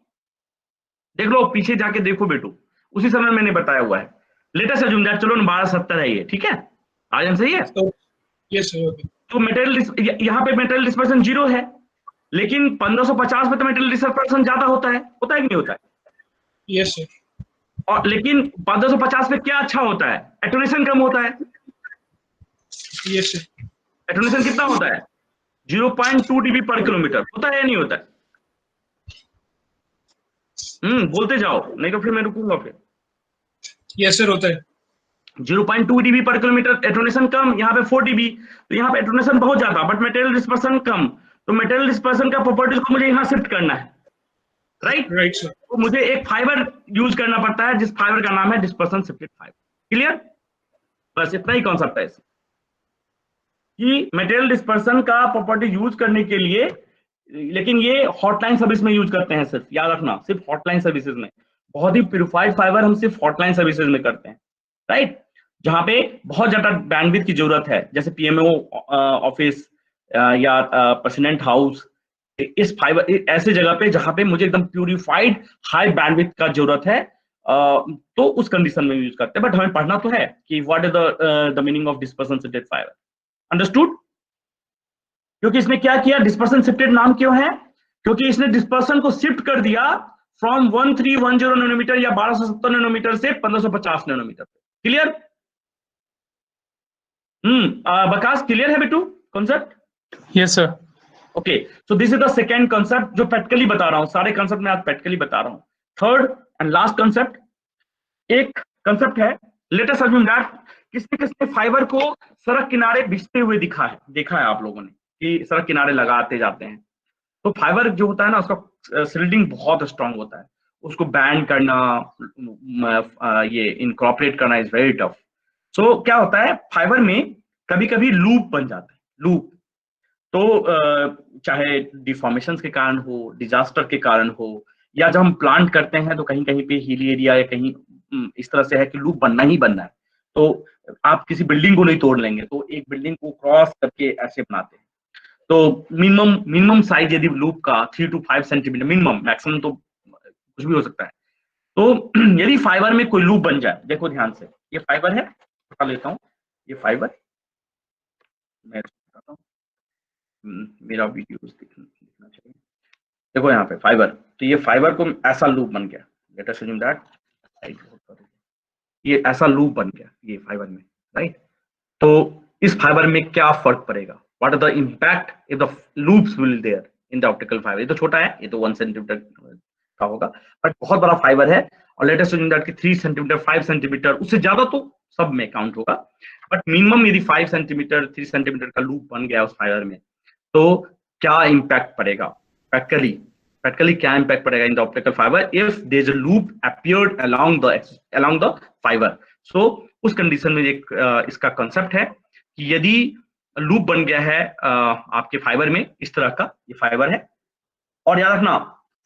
देख लो पीछे जाके देखो बेटू, उसी समय मैंने बताया हुआ है। लेटेस्ट अज्यूम दैट, चलो 1270 है ये, ठीक है, आजम सही है। Yes sir. तो मेटेरियल यहाँ पे मेटेरियल डिस्पर्सन 0 है, लेकिन 1550 पे तो मेटेरियल डिस्पर्सन ज्यादा होता है कि नहीं होता है? Yes sir. और लेकिन 1550 पे क्या अच्छा होता है, एटोनेशन कम होता है। Yes sir. एटोनेशन कितना होता है? 0.2 dB पर किलोमीटर होता है या नहीं होता है? बोलते जाओ, नहीं तो फिर मैं रुकूंगा फिर। यस सर, होता है। 0.2 dB पर किलोमीटर एटोनेशन कम, यहाँ पे 4 dB, तो यहाँ पे एटोनेशन बहुत ज्यादा बट मटेरियल डिस्पर्सन कम, तो मटेरियल डिस्पर्सन का प्रॉपर्टीज को मुझे यहाँ शिफ्ट करना है, राइट सर। तो मुझे एक फाइबर यूज करना पड़ता है जिस फाइबर का नाम है डिस्पर्सन शिफ्टेड फाइबर। क्लियर? बस इतना ही कॉन्सेप्ट है कि मटेरियल डिस्पर्सन का प्रॉपर्टी यूज करने के लिए, लेकिन ये हॉटलाइन सर्विस में यूज करते हैं सिर्फ, याद रखना, सिर्फ हॉटलाइन सर्विसेज में। बहुत ही प्यूरिफाइड फाइबर हम सिर्फ हॉटलाइन सर्विसेज में करते हैं, राइट, जहां पे बहुत ज्यादा बैंडविड्थ की जरूरत है, जैसे पीएमओ ऑफिस या प्रेसिडेंट हाउस, इस फाइबर ऐसे जगह पे जहां पे मुझे एकदम प्यूरिफाइड हाई बैंडविड्थ का जरूरत है, तो उस कंडीशन में यूज करते हैं। बट हमें पढ़ना तो है कि what is the meaning of dispersion shifted fibre. Understood? क्योंकि इसने क्या किया, डिस्पर्सन शिफ्टेड नाम क्यों है? क्योंकि इसने डिस्पर्सन को शिफ्ट कर दिया फ्रॉम 1310 नैनोमीटर या 1270 नैनोमीटर से 1550 नैनोमीटर। क्लियर? बकास क्लियर है बेटू concept? Yes sir. Okay, so this is the second concept जो प्रैक्टिकली बता रहा हूं, सारे कॉन्सेप्ट मैं आज प्रैक्टिकली बता रहा हूं। थर्ड एंड लास्ट कॉन्सेप्ट, एक कॉन्सेप्ट है, लेट अस अज्यूम दैट किसने किसने फाइबर को सड़क किनारे बिछते हुए देखा है आप लोगों ने कि सड़क किनारे लगाते जाते हैं, तो फाइबर जो होता है ना उसका शिल्डिंग बहुत स्ट्रांग होता है, उसको बैंड करना, ये इनकॉर्पोरेट करना इज वेरी टफ। सो क्या होता है, फाइबर में कभी कभी लूप बन जाता है, लूप, तो चाहे डिफॉर्मेशन के कारण हो, डिजास्टर के कारण हो, या जब हम प्लांट करते हैं तो कहीं कहीं पे हिली एरिया या कहीं इस तरह से है कि लूप बनना ही बनना है, तो आप किसी बिल्डिंग को नहीं तोड़ लेंगे, तो एक बिल्डिंग को क्रॉस करके ऐसे बनाते हैं, तो मिनिमम साइज यदि लूप का 3 to 5 सेंटीमीटर मिनिमम, मैक्सिमम तो कुछ भी हो सकता है। तो यदि फाइबर में कोई लूप बन जाए, देखो ध्यान से, ये फाइबर है, उठा लेता हूँ ये फाइबर, मैं बताता हूँ, मेरा वीडियो दिखना चाहिए, देखो यहाँ पे फाइबर, तो ये फाइबर को ऐसा लूप बन गया, लेट अस अज्यूम दैट ये ऐसा लूप बन गया ये फाइबर में, राइट, तो इस फाइबर में क्या फर्क पड़ेगा, what are the impact if the loops will there in the optical fibre. ये तो छोटा है, ये तो 1 सेंटीमीटर का होगा, बट बहुत बड़ा फाइबर है, और लेट अस अज्यूम दैट कि 3 सेंटीमीटर 5 सेंटीमीटर, उससे ज्यादा तो सब में काउंट होगा, बट मिनिमम यदि 5 सेंटीमीटर 3 सेंटीमीटर का लूप बन गया उस फाइबर में, तो क्या इम्पैक्ट पड़ेगा प्रैक्टिकली क्या इम्पैक्ट पड़ेगा in the optical fiber if there is a loop appeared along the fiber. So उस कंडीशन में एक इसका कंसेप्ट है कि यदि लूप बन गया है आपके फाइबर में, इस तरह का ये फाइबर है, और याद रखना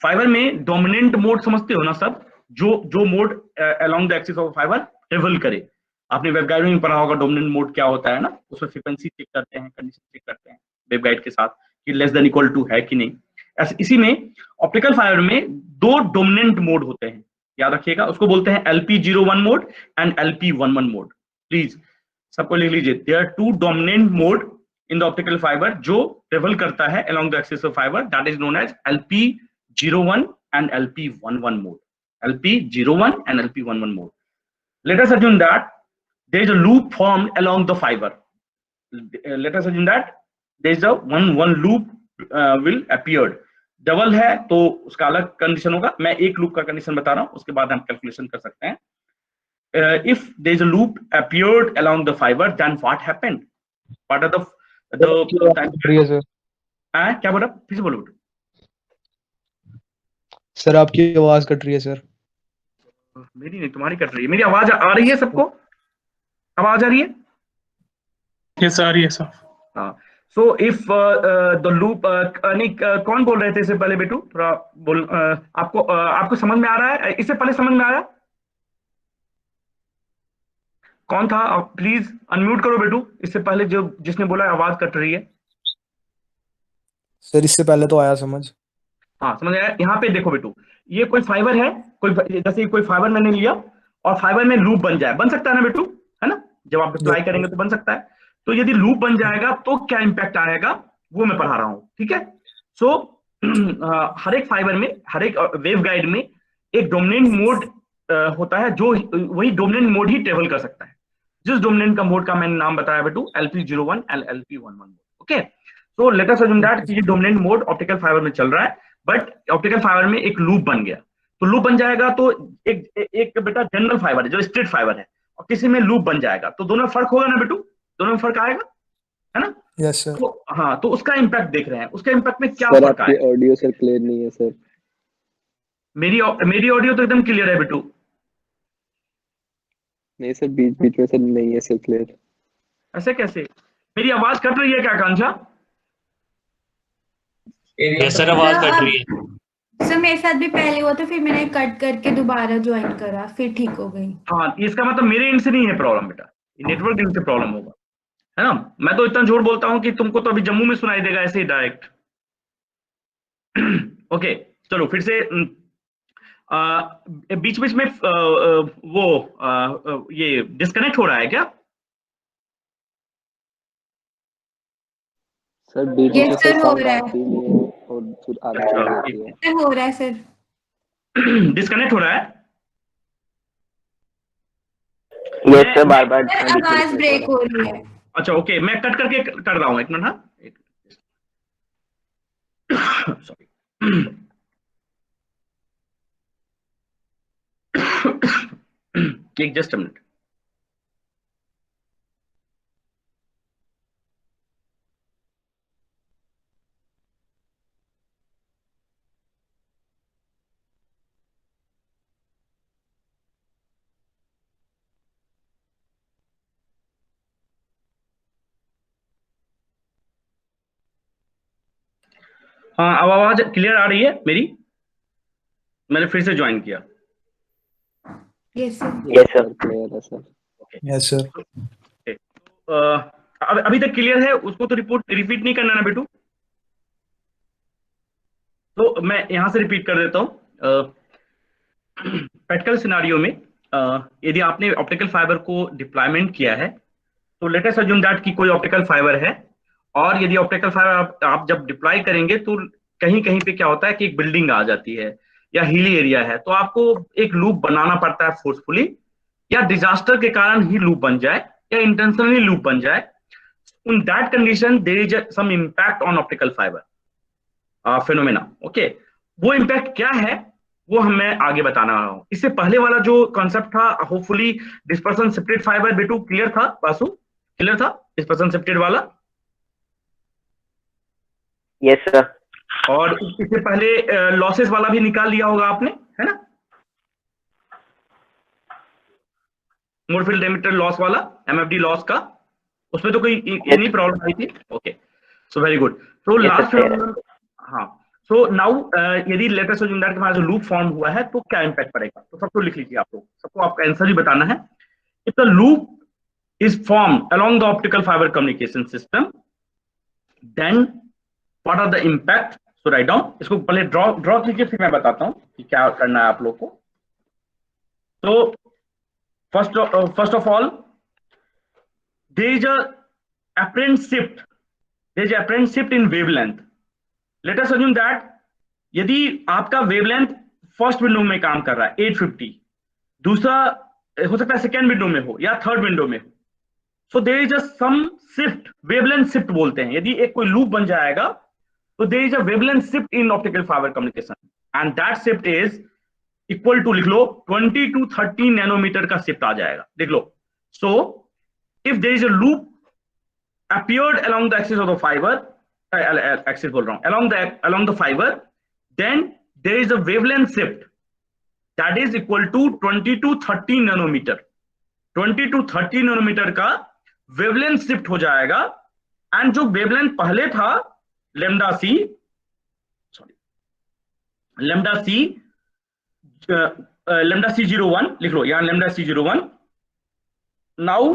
फाइबर में डोमिनेंट मोड समझते हो ना सब, जो mode along the axis of fibre travel करे, आपने वेबगाइड में पढ़ा होगा डोमिनेंट मोड क्या होता है ना, उसमें फ्रीक्वेंसी चेक करते हैं, कंडीशन चेक करते हैं वेबगाइड के साथ कि लेस देन इक्वल टू है कि नहीं। इसी में ऑप्टिकल फाइबर में 2 डोमिनेंट मोड होते हैं, याद रखिएगा, उसको बोलते हैं LP01 mode and LP11 mode. Please सबको लिख लीजिए, there are 2 dominant mode in the optical fibre जो ट्रेवल करता है along the axis of fibre, that is known as LP01 and LP11 mode, LP01 and LP11 mode. Let us assume that there is a loop formed along the fiber. Let us assume that there is a one loop will appeared. Double है तो उसका अलग condition होगा, मैं एक loop का condition बता रहा हूं, उसके बाद हम कैलकुलेशन कर सकते हैं। If there is a loop appeared along the fiber, then what happened? What are the क्या बोला, फिर से बोलो। सर आपकी आवाज कट रही है सर। मेरी नहीं, तुम्हारी कट रही है। मेरी आवाज आ रही है सबको? आवाज आ रही है? यस आ रही है सर। हाँ, सो इफ द लूप, कौन बोल रहे थे इससे पहले बेटू, थोड़ा बोल, आपको समझ में आ रहा है? इससे पहले समझ में आया? कौन था? प्लीज अनम्यूट करो बेटू, इससे पहले जो जिसने बोला आवाज कट रही है। सर इससे पहले तो आया समझ। हाँ समझ आया। यहाँ पे देखो बेटू, ये कोई फाइबर है, जैसे कोई फाइबर मैंने लिया और फाइबर में लूप बन जाए, बन सकता है ना बेटू, है ना, जब आप अप्लाई करेंगे तो बन सकता है। तो यदि लूप बन जाएगा तो क्या इंपैक्ट आएगा वो मैं पढ़ा रहा हूँ, ठीक है। सो हर एक फाइबर में, हर एक वेवगाइड में एक डोमिनेंट मोड होता है, जो वही डोमिनेंट मोड ही ट्रेवल कर सकता है। जिस डोमिनेंट का मोड का मैंने नाम बताया बेटू, LP01 and LP11 mode. Okay, so let us assume that ये डोमिनेंट मोड ऑप्टिकल फाइबर में चल रहा है, बट ऑप्टिकल फाइबर में एक लूप बन गया। तो लूप बन जाएगा तो एक बेटा जनरल फाइबर है जो स्ट्रेट फाइबर है, और किसी में लूप बन जाएगा, तो दोनों में फर्क होगा ना बेटू, दोनों में फर्क आएगा, है ना? Yes sir. तो हाँ, तो उसका इम्पैक्ट देख रहे हैं, उसका इम्पैक्ट में क्या सर फर्क आपकी आएगा? ऑडियो सर क्लियर नहीं है सर। मेरी ऑडियो तो एकदम क्लियर है बेटू। नहीं सर, बीच बीच में सर नहीं है सर क्लियर। ऐसे कैसे? मेरी आवाज कट रही है क्या आकांक्षा? सर आवाज कट रही है सर, मेरे साथ भी पहले हुआ था, फिर मैंने कट करके दोबारा ज्वाइन करा, फिर ठीक हो गई। हाँ, इसका मतलब मेरे एंड से नहीं है प्रॉब्लम बेटा, नेटवर्क एंड से प्रॉब्लम होगा, है ना? मैं तो इतना झूठ बोलता हूँ कि तुमको तो अभी जम्मू में सुनाई देगा ऐसे ही डायरेक्ट। ओके, चलो फिर से बीच बीच में ये डिस्कनेक्ट हो रहा है क्या? सर बीच बीच में यस सर, हो साउंड रहा आती नहीं है और फिर आती रहती है। है, हो रहा है सर। डिस्कनेक्ट हो रहा है? यस सर, बार बार आवाज ब्रेक हो रही है। अच्छा ओके, मैं कट करके कर रहा हूँ, एक मिनट। हाँ सॉरी। Just a minute. हाँ, अब आवाज क्लियर आ रही है मेरी? मैंने फिर से ज्वाइन किया। Yes sir. Yes sir, clear है सर। Yes sir. अभी तक क्लियर है? उसको तो रिपीट नहीं करना ना बेटू? तो मैं यहां से रिपीट कर देता हूँ। प्रैक्टिकल सिनारियो में यदि आपने ऑप्टिकल फाइबर को डिप्लॉयमेंट किया है, तो लेट अस अज्यूम दैट कि कोई ऑप्टिकल फाइबर है, और यदि ऑप्टिकल फाइबर आप जब डिप्लॉय करेंगे तो कहीं कहीं पे क्या होता है कि एक बिल्डिंग आ जाती है या हिली एरिया है, तो आपको एक लूप बनाना पड़ता है फोर्सफुली, या डिजास्टर के कारण ही लूप बन जाए या इंटेंशनली लूप बन जाए। In that condition there is some impact on optical fibre phenomena. Okay, वो इम्पैक्ट क्या है वो मैं आगे बताना रहा हूं। इससे पहले वाला जो कॉन्सेप्ट था, होपफुली डिस्पर्सन शिफ्टेड फाइबर, बेटू क्लियर था? वासु क्लियर था डिस्पर्सन शिफ्टेड वाला? Yes sir. और इससे पहले लॉसेस वाला भी निकाल लिया होगा आपने, है ना? मोर फील्ड डायमीटर लॉस वाला, एमएफडी लॉस का, उसमें तो कोई इतनी प्रॉब्लम आई थी। Okay, so very good. तो लास्ट, हाँ, सो नाउ यदि लेट अस अज्यूम दैट कि हमारा जो लूप फॉर्म हुआ है तो क्या इंपैक्ट पड़ेगा, तो सबको लिख लीजिए आप लोग, सबको आपका आंसर ही बताना है। If the loop is formed along the optical fiber communication system, then what are the impact? So write down, इसको पहले ड्रॉ कीजिए, फिर मैं बताता हूँ कि क्या करना है आप लोग को। तो first of all, there is a apparent shift. There is a apparent shift in wavelength. Let us assume that यदि आपका वेवलेंथ फर्स्ट विंडो में काम कर रहा है 850, दूसरा हो सकता है सेकेंड विंडो में हो या थर्ड विंडो में हो, so there is a some shift, wavelength shift बोलते हैं। यदि एक कोई लूप बन जाएगा तो there is a wavelength shift in optical fiber communication, and that shift is equal to, लिख लो, 20 to 30 नैनोमीटर का शिफ्ट आ जाएगा, लिख लो। so if there is a loop appeared along the axis of the fiber, axis बोल रहा हूं, along the fiber, then there is a wavelength shift that is equal to 20 to 30 nanometre. 20 to 30 nanometre का wavelength shift हो जाएगा, and जो wavelength पहले था lambda सी lambda C 01, लिख लो यहां lambda C 01। Now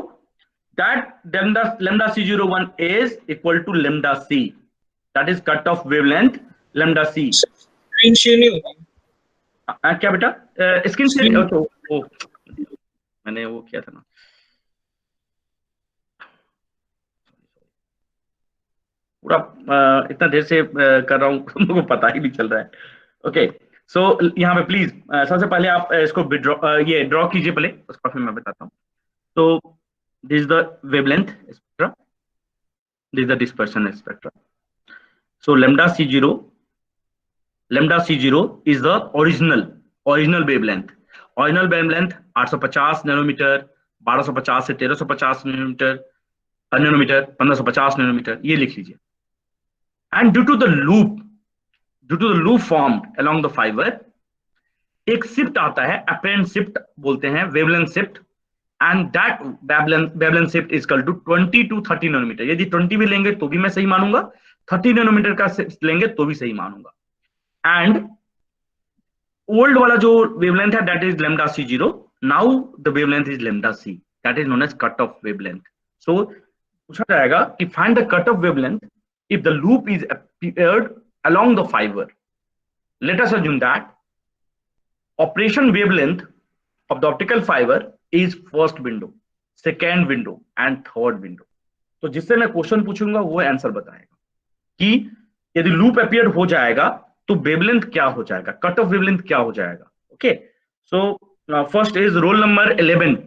that lambda C 01 is equal to lambda C, that is cut off wavelength lambda C. Screen share नहीं होती क्या बेटा? स्क्रीन शेयर मैंने वो किया था ना, पूरा इतना देर से कर रहा हूँ मुझे पता ही नहीं चल रहा है। ओके, सो यहाँ पे प्लीज सबसे पहले आप इसको ये ड्रॉ कीजिए पहले, उसका फिर मैं बताता हूँ। तो this is the wavelength spectra, this is the dispersion spectra. So lambda C zero is the original original wavelength 850 nanometre, 1250 से 1350 नैनोमीटर, 1550 नैनोमीटर, ये लिख लीजिए। And due to the loop formed along the fibre, एक shift आता है, apparent shift बोलते हैं, wavelength shift, and that wavelength shift is equal to 20 to 30 nanometre. यदि 20 भी लेंगे तो भी मैं सही मानूंगा, 30 नैनोमीटर का लेंगे तो भी सही मानूंगा। एंड ओल्ड वाला जो वेवलेंथ है that is lambda c0, now the wavelength is lambda c, that is known as cut off wavelength. सो पूछा जाएगा कि find the cut off wavelength if the loop is appeared along the fiber. Let us assume that operation wavelength of the optical fiber is first window, second window and third window. तो जिससे मैं question पूछूंगा वो answer बताएगा कि यदि loop appear हो जाएगा तो वेवलेंथ क्या हो जाएगा, कट ऑफ वेवलेंथ क्या हो जाएगा। Okay, so first is roll number 11।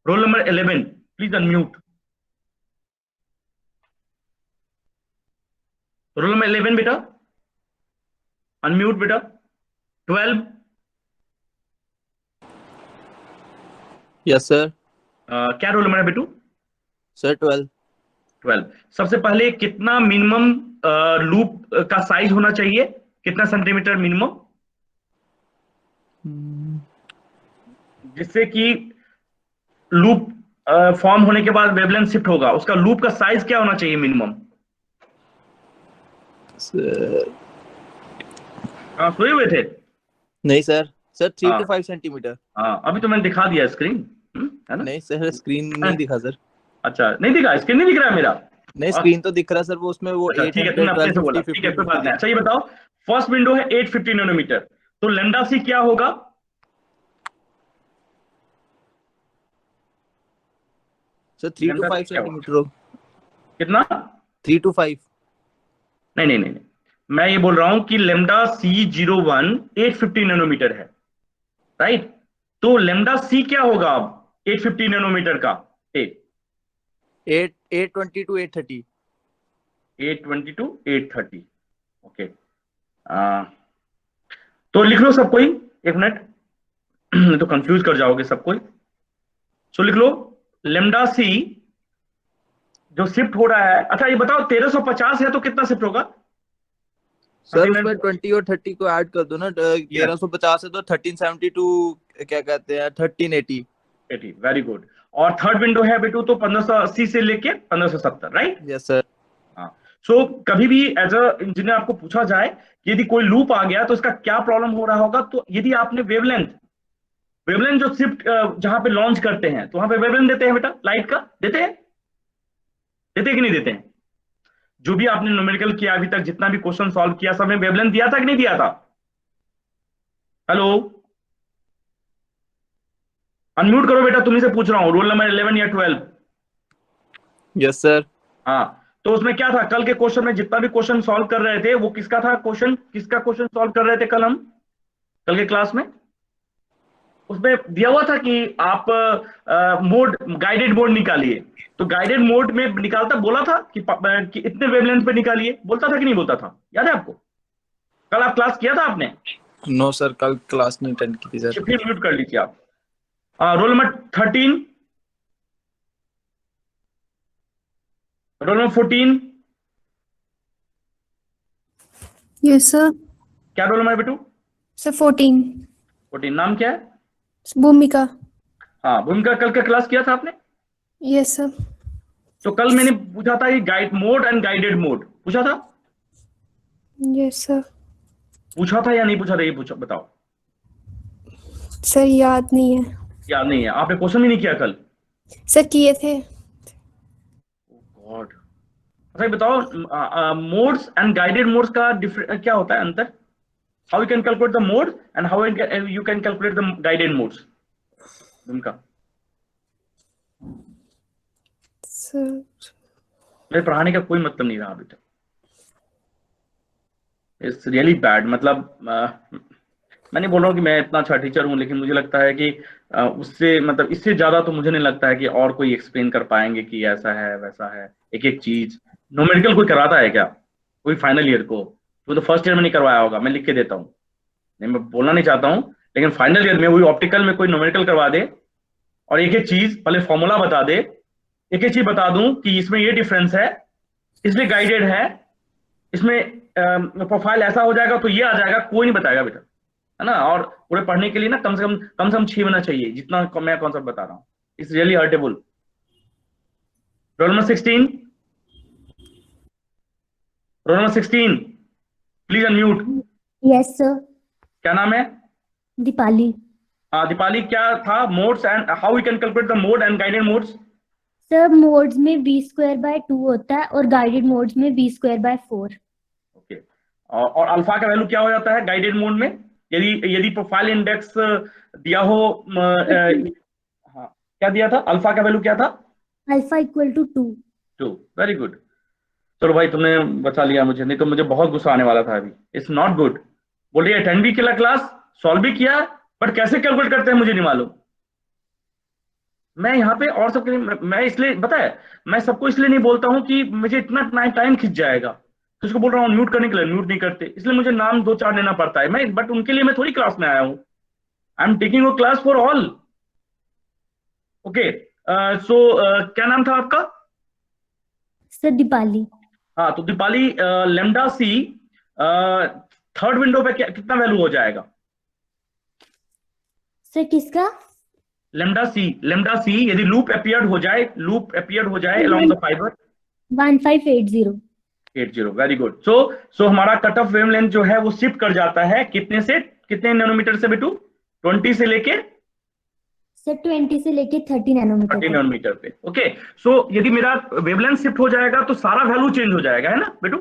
Roll number 11 please unmute. Roll number 11 बेटा, अनम्यूट बेटा। 12। Yes sir. क्या रोल नंबर है बेटू? सर 12। सबसे पहले कितना मिनिमम लूप का साइज होना चाहिए, कितना सेंटीमीटर मिनिमम, जिससे कि लूप फॉर्म होने के बाद वेवलेंथ शिफ्ट होगा, उसका लूप का साइज क्या होना चाहिए मिनिमम? सोए हुए थे? नहीं सर 3 to 5 सेंटीमीटर। हाँ, अभी तो मैंने दिखा दिया स्क्रीन, है ना? नहीं सर स्क्रीन नहीं दिखा सर। अच्छा, नहीं दिखा, स्क्रीन नहीं दिख रहा है मेरा? नहीं स्क्रीन तो दिख रहा सर, वो उसमें वो 800, ठीक है, तुमने अपने से बोला, ठीक है, कोई बात नहीं। अच्छा ये बताओ, फर्स्ट विंडो है 850 नैनोमीटर, तो लैम्डा सी क्या होगा? Sir 3 to 5 centimetre. कितना? 3 to 5। नहीं, मैं ये बोल रहा हूं कि लैम्डा C01 850 नैनोमीटर है, राइट? तो लैम्डा सी क्या होगा अब 850 नैनोमीटर का? 820 to 830। 820 to 830। ओके, तो लिख लो सब कोई, एक मिनट, तो कंफ्यूज कर जाओगे सब कोई। सो लिख लो लैम्डा सी जो शिफ्ट हो रहा है। अच्छा ये बताओ 1350 है तो कितना शिफ्ट होगा? सर उसमें 20 और 30 को ऐड कर दो ना, 1350 है तो 1372 क्या कहते हैं 1380। Very good. और थर्ड विंडो है बेटू तो 1580 से लेके 1570, राइट? Yes sir. हाँ, सो कभी भी एज अ इंजीनियर आपको पूछा जाए कि यदि कोई लूप आ गया तो इसका क्या प्रॉब्लम हो रहा होगा, तो यदि आपने वेवलेंथ जो शिफ्ट जहां पे लॉन्च करते हैं तो वहां पे वेवलेंथ देते हैं बेटा, लाइट का देते हैं कि नहीं देते हैं? जो भी आपने न्यूमेरिकल किया अभी तक, जितना भी क्वेश्चन सॉल्व किया, सब में वेवलेंथ दिया था कि नहीं दिया था? हेलो, अनम्यूट करो बेटा, तुम्ही से पूछ रहा हूं, रोल नंबर 11 या 12? Yes sir. हाँ, तो उसमें क्या था कल के क्वेश्चन में, जितना भी क्वेश्चन सॉल्व कर रहे थे वो किसका था क्वेश्चन, किसका क्वेश्चन सॉल्व कर रहे थे कल हम, कल के क्लास में? उसमें दिया हुआ था कि आप गाइडेड मोड निकालिए, तो गाइडेड मोड में निकालता बोला था कि इतने वेवलेंथ पे निकालिए, बोलता था कि नहीं बोलता था? याद है आपको? कल आप क्लास किया था आपने? नो सर कल क्लास नहीं अटेंड की थी सर। फिर म्यूट कर लीजिए आप। Roll number 13, roll number 14। Yes sir. क्या रोल नंबर है बेटू? सर 14। नाम क्या है? भूमिका। हाँ, भूमिका, कल का क्लास किया था आपने? Yes sir. तो कल मैंने पूछा था कि guide mode and guided mode पूछा था? Yes sir. पूछा था या नहीं पूछा था, ये पूछा बताओ। सर याद नहीं है। याद नहीं है? आपने क्वेश्चन भी नहीं किया कल? सर किए थे। गॉड। अच्छा बताओ, मोड्स एंड गाइडेड मोड्स का क्या होता है अंतर? How you can calculate the mode and how you can calculate the guided modes? उनका मेरे पढ़ाने का कोई मतलब नहीं रहा अभी तक। It's really bad. मतलब मैं नहीं बोल रहा हूँ कि मैं इतना अच्छा टीचर हूँ, लेकिन मुझे लगता है कि उससे मतलब इससे ज्यादा तो मुझे नहीं लगता है कि और कोई एक्सप्लेन कर पाएंगे कि ऐसा है वैसा है। एक एक चीज न्यूमेरिकल कोई कराता है क्या कोई फाइनल ईयर को? वो तो फर्स्ट ईयर में नहीं करवाया होगा, मैं लिख के देता हूँ। नहीं, मैं बोलना नहीं चाहता हूँ, लेकिन फाइनल ईयर में वही ऑप्टिकल में कोई न्यूमेरिकल करवा दे और एक एक चीज पहले फॉर्मूला बता दे, एक एक चीज बता दूं कि इसमें ये डिफरेंस है, इसलिए गाइडेड है, इसमें प्रोफाइल ऐसा हो जाएगा तो ये आ जाएगा, कोई नहीं बताएगा बेटा, है ना। और पूरे पढ़ने के लिए ना कम से कम 6 महीना चाहिए, जितना मैं कॉन्सेप्ट बता रहा हूँ। It's really hurtable. Roll number 16, roll number 16, please unmute. Yes sir. क्या नाम है? दीपाली। हाँ दीपाली, क्या था modes and how we can calculate the mode and guided modes? Sir modes में v²/2 होता है और गाइडेड मोड्स में v²/4। ओके, और अल्फा का वैल्यू क्या हो जाता है गाइडेड मोड में? यदि प्रोफाइल इंडेक्स दिया हो, हाँ क्या दिया था? अल्फा का वैल्यू क्या था? Alpha equal to 2। Very good. चलो भाई तुमने बचा लिया मुझे, नहीं तो मुझे बहुत गुस्सा आने वाला था अभी। It's not good. बोलिए अटेंड भी किया क्लास, सॉल्व भी किया, बट कैसे कैलकुलेट करते हैं मुझे नहीं मालूम। मैं यहाँ पे और सबके लिए, मैं इसलिए पता है, मैं सबको इसलिए नहीं बोलता हूँ कि मुझे इतना टाइम खिंच जाएगा, तो उसको बोल रहा हूँ म्यूट करने के लिए, म्यूट नहीं करते, इसलिए मुझे नाम 2-4 लेना पड़ता है। मैं बट उनके लिए मैं थोड़ी क्लास में आया हूँ, I am taking a class for all. Okay, so क्या नाम था आपका? सर दीपाली। हाँ तो Deepali, lambda C third window पे कितना वैल्यू हो जाएगा? सर किसका? लेमडा सी यदि लूप अपीयर्ड हो जाए along the fiber 1580। Very good. So हमारा कट ऑफ वेवलेंथ जो है वो शिफ्ट कर जाता है कितने नैनोमीटर से बेटू? 20 से लेके सर 20 से लेके 30 नैनोमीटर 30 नैनोमीटर पे। ओके, सो यदि मेरा वेवलेंथ शिफ्ट हो जाएगा तो सारा वैल्यू चेंज हो जाएगा, है ना बेटू?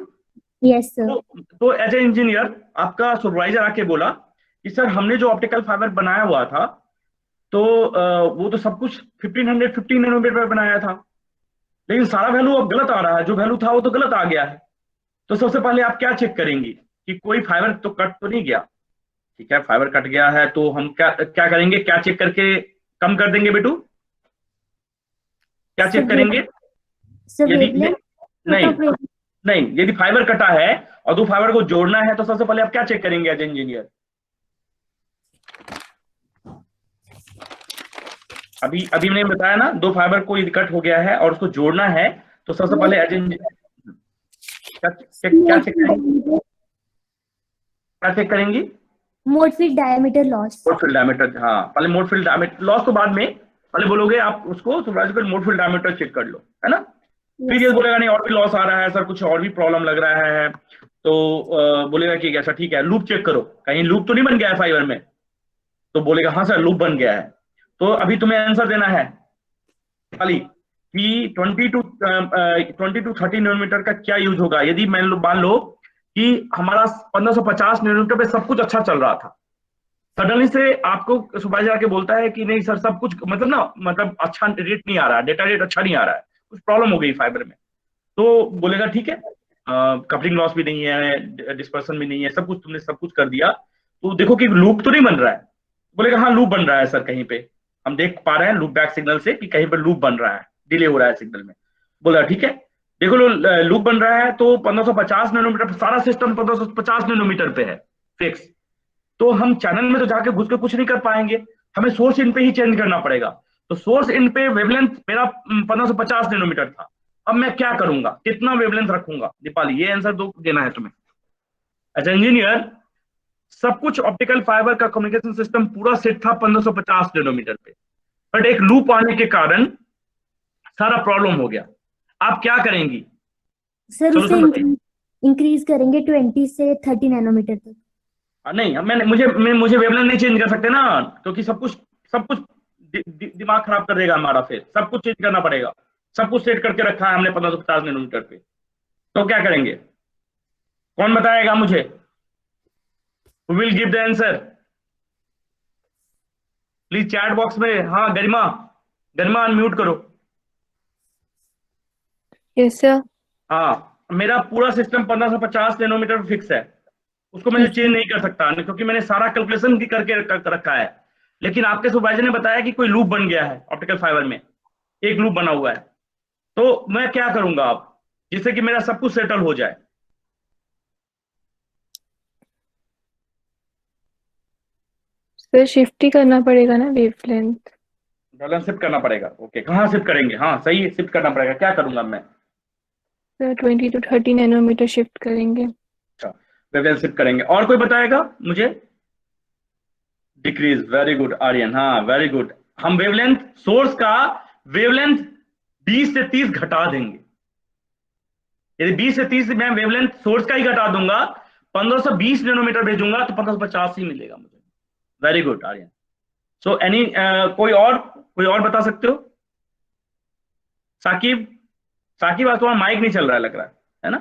Yes sir. तो एज ए इंजीनियर आपका सुपरवाइजर आके बोला कि सर हमने जो ऑप्टिकल फाइबर बनाया हुआ था तो वो तो सब कुछ 1550 नैनोमीटर पर बनाया था, लेकिन सारा वैल्यू अब गलत आ रहा है, जो वैल्यू था वो तो गलत आ गया है। तो सबसे पहले आप क्या चेक करेंगी कि कोई फाइबर तो कट तो नहीं गया? ठीक है, फाइबर कट गया है तो हम क्या करेंगे, क्या चेक करके कम कर देंगे बेटू? क्या चेक करेंगे? यदि नहीं यदि फाइबर कटा है और 2 फाइबर को जोड़ना है तो सबसे पहले आप क्या चेक करेंगे एज इंजीनियर? अभी मैंने बताया ना, 2 फाइबर को यदि कट हो गया है और उसको जोड़ना है तो सबसे पहले एज इंजीनियर क्या चेक करेंगी? Mode field diameter loss. Mode field diameter, हाँ पहले मोड फील्ड डायमीटर लॉस तो बाद में, पहले बोलोगे आप उसको supervisor mode field diameter check कर लो, है ना? फिर ये बोलेगा नहीं और भी लॉस आ रहा है सर, कुछ और भी प्रॉब्लम लग रहा है, तो बोलेगा कि ऐसा ठीक है लूप चेक करो, कहीं लूप तो नहीं बन गया है फाइबर में? तो बोलेगा हाँ सर लूप बन गया है। तो अभी तुम्हें आंसर देना है खाली कि 20 to 30 नैनोमीटर का क्या यूज होगा। यदि मान लो कि हमारा 1550 नैनोमीटर पे सब कुछ अच्छा चल रहा था, सडनली से आपको सुपरवाइजर आके बोलता है कि नहीं सर सब कुछ मतलब अच्छा रेट नहीं आ रहा है, डेटा रेट अच्छा नहीं आ रहा है, कुछ प्रॉब्लम हो गई फाइबर में, तो बोलेगा ठीक है कपलिंग लॉस भी नहीं है, डिस्पर्सन भी नहीं है, सब कुछ तुमने सब कुछ कर दिया, तो देखो कि लूप तो नहीं बन रहा है? बोलेगा हाँ लूप बन रहा है सर, कहीं पे हम देख पा रहे हैं लूप बैक सिग्नल से कि कहीं पर लूप बन रहा है, डिले हो रहा है सिग्नल में। बोला ठीक है देखो लूप बन रहा है तो 1550 नैनोमीटर सारा सिस्टम 1550 नैनोमीटर पे है फिक्स, तो हम चैनल में तो जाके घुस के कुछ नहीं कर पाएंगे, हमें सोर्स इन पे ही चेंज करना पड़ेगा। तो सोर्स इन पे वेवलेंथ मेरा 1550 नैनोमीटर था, अब मैं क्या करूंगा, कितना वेवलेंथ रखूंगा? दीपाली ये आंसर देना है तुम्हें। अच्छा इंजीनियर, सब कुछ ऑप्टिकल फाइबर का कम्युनिकेशन सिस्टम पूरा सेट था 1550 नैनोमीटर पे, बट एक लूप आने के कारण सारा प्रॉब्लम हो गया, आप क्या करेंगी? सर उसे इंक्रीज करेंगे 20 से 30 नैनोमीटर तक। नहीं मुझे वेवलेंथ नहीं चेंज कर सकते ना, क्योंकि सब कुछ दिमाग खराब कर देगा हमारा, फिर सब कुछ चेंज करना पड़ेगा, सब कुछ सेट करके रखा है हमने 1550 नैनोमीटर पे, तो क्या करेंगे? कौन बताएगा मुझे? Who will give the answer? Please chat box में। हाँ गरिमा अनम्यूट करो। Yes sir. हाँ मेरा पूरा सिस्टम 1550 नैनोमीटर फिक्स है, उसको मैं चेंज नहीं कर सकता क्योंकि मैंने सारा कैलकुलेशन भी करके रखा है, लेकिन आपके सुपरवाइजर ने बताया कि कोई लूप बन गया है ऑप्टिकल फाइबर में, एक लूप बना हुआ है, तो मैं क्या करूंगा अब जिससे कि मेरा सब कुछ सेटल हो जाए? सर शिफ्ट ही करना पड़ेगा ना वेवलेंथ। वेवलेंथ शिफ्ट करना पड़ेगा। ओके, कहाँ शिफ्ट करेंगे? हाँ सही है, शिफ्ट करना पड़ेगा। क्या करूंगा मैं? सर 20 to 30 नैनोमीटर शिफ्ट करेंगे। अच्छा, वेवलेंथ शिफ्ट करेंगे। और कोई बताएगा मुझे? डिक्रीज, वेरी गुड आर्यन, हाँ वेरी गुड। हम वेवलेंथ, सोर्स का वेवलेंथ 20 से 30 घटा देंगे। यदि 20 से 30 मैं वेवलेंथ सोर्स का ही घटा दूंगा, 1520 नैनोमीटर भेजूंगा तो 1550 ही मिलेगा मुझे। Very good Aryan. So any कोई और बता सकते हो? साकिब, साकिब आज तुम्हारा माइक नहीं चल रहा है लग रहा है ना?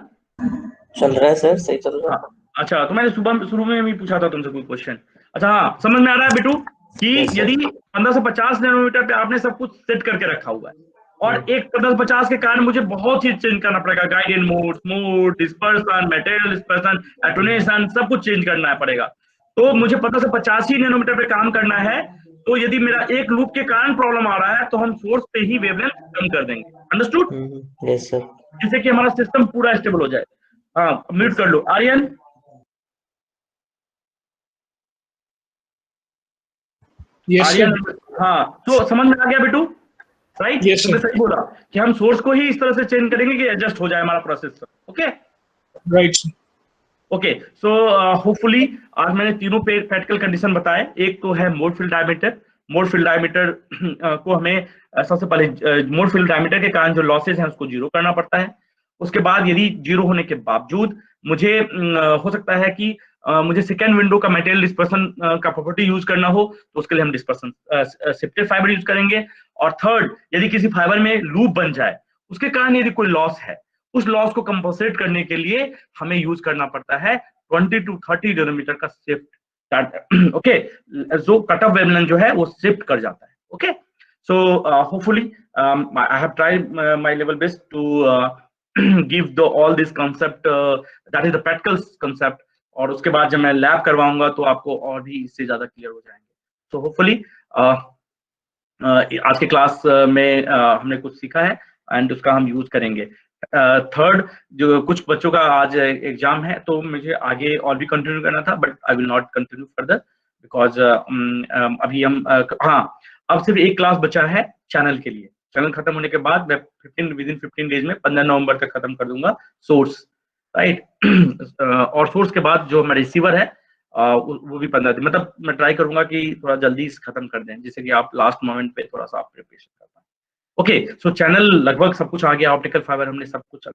चल रहा है सर, सही चल रहा है। हाँ, अच्छा, तो मैंने सुबह शुरू में भी पूछा था तुमसे कोई क्वेश्चन। अच्छा हाँ, समझ में आ रहा है बेटू कि यदि 15 से 50 नैनोमीटर पे आपने सब कुछ सेट करके रखा हुआ है और एक 15-50 के कारण मुझे बहुत चीज चेंज करना पड़ेगा, guided mode, dispersion, material dispersion, attenuation, सब कुछ चेंज करना पड़ेगा। तो मुझे 15 से 50 ही नैनोमीटर पे काम करना है। तो यदि मेरा एक लूप के कारण प्रॉब्लम आ रहा है तो हम सोर्स पे ही वेवलेंथ कम कर देंगे। अंडरस्टूड? Yes sir. जिससे कि हमारा सिस्टम पूरा स्टेबल हो जाए। हाँ, म्यूट कर लो आर्यन। आर्यन, हाँ, तो समझ में आ गया बेटू? राइट, तुमने सही बोला कि हम सोर्स को ही इस तरह से चेंज करेंगे कि एडजस्ट हो जाए हमारा process. Okay right. Okay, so hopefully आज मैंने तीनों पे प्रैक्टिकल कंडीशन बताए। एक तो है mode field diameter. Mode field diameter को हमें सबसे पहले मोड फील्ड डायमीटर के कारण जो लॉसेज हैं उसको जीरो करना पड़ता है। उसके बाद यदि जीरो होने के बावजूद मुझे हो सकता है कि मुझे सेकेंड विंडो का मटेरियल डिस्पर्सन का प्रॉपर्टी यूज करना हो तो उसके लिए हम डिस्पर्सन शिफ्टेड फाइबर यूज करेंगे। और थर्ड, यदि किसी फाइबर में लूप बन जाए, उसके कारण यदि कोई लॉस है, उस लॉस को कंपनसेट करने के लिए हमें यूज करना पड़ता है 20 to 30 नैनोमीटर का शिफ्ट। ओके, जो कट ऑफ वेवलेंथ जो है वो शिफ्ट कर जाता है। Okay, so hopefully I have tried my level best to give the all this concept, that is the practical concept. और उसके बाद जब मैं लैब करवाऊंगा तो आपको और भी इससे ज्यादा क्लियर हो जाएंगे। सो होपफुली आज के क्लास में हमने कुछ सीखा है एंड उसका हम यूज करेंगे। थर्ड, जो कुछ बच्चों का आज एग्जाम है तो मुझे आगे और भी कंटिन्यू करना था, but I will not continue further because अभी हम हाँ, अब सिर्फ एक क्लास बचा है चैनल के लिए। चैनल खत्म होने के बाद मैं विदिन 15 डेज में 15 नवंबर तक खत्म कर दूंगा सोर्स, राइट। और सोर्स के बाद जो हमारा रिसीवर है वो भी 15 दिन, मतलब मैं ट्राई करूंगा कि थोड़ा जल्दी खत्म कर दें जिससे कि आप लास्ट मोमेंट पे थोड़ा सा आप प्रिपरेशन कर पाएं। ओके, सो चैनल लगभग सब कुछ आ गया, ऑप्टिकल फाइबर हमने सब कुछ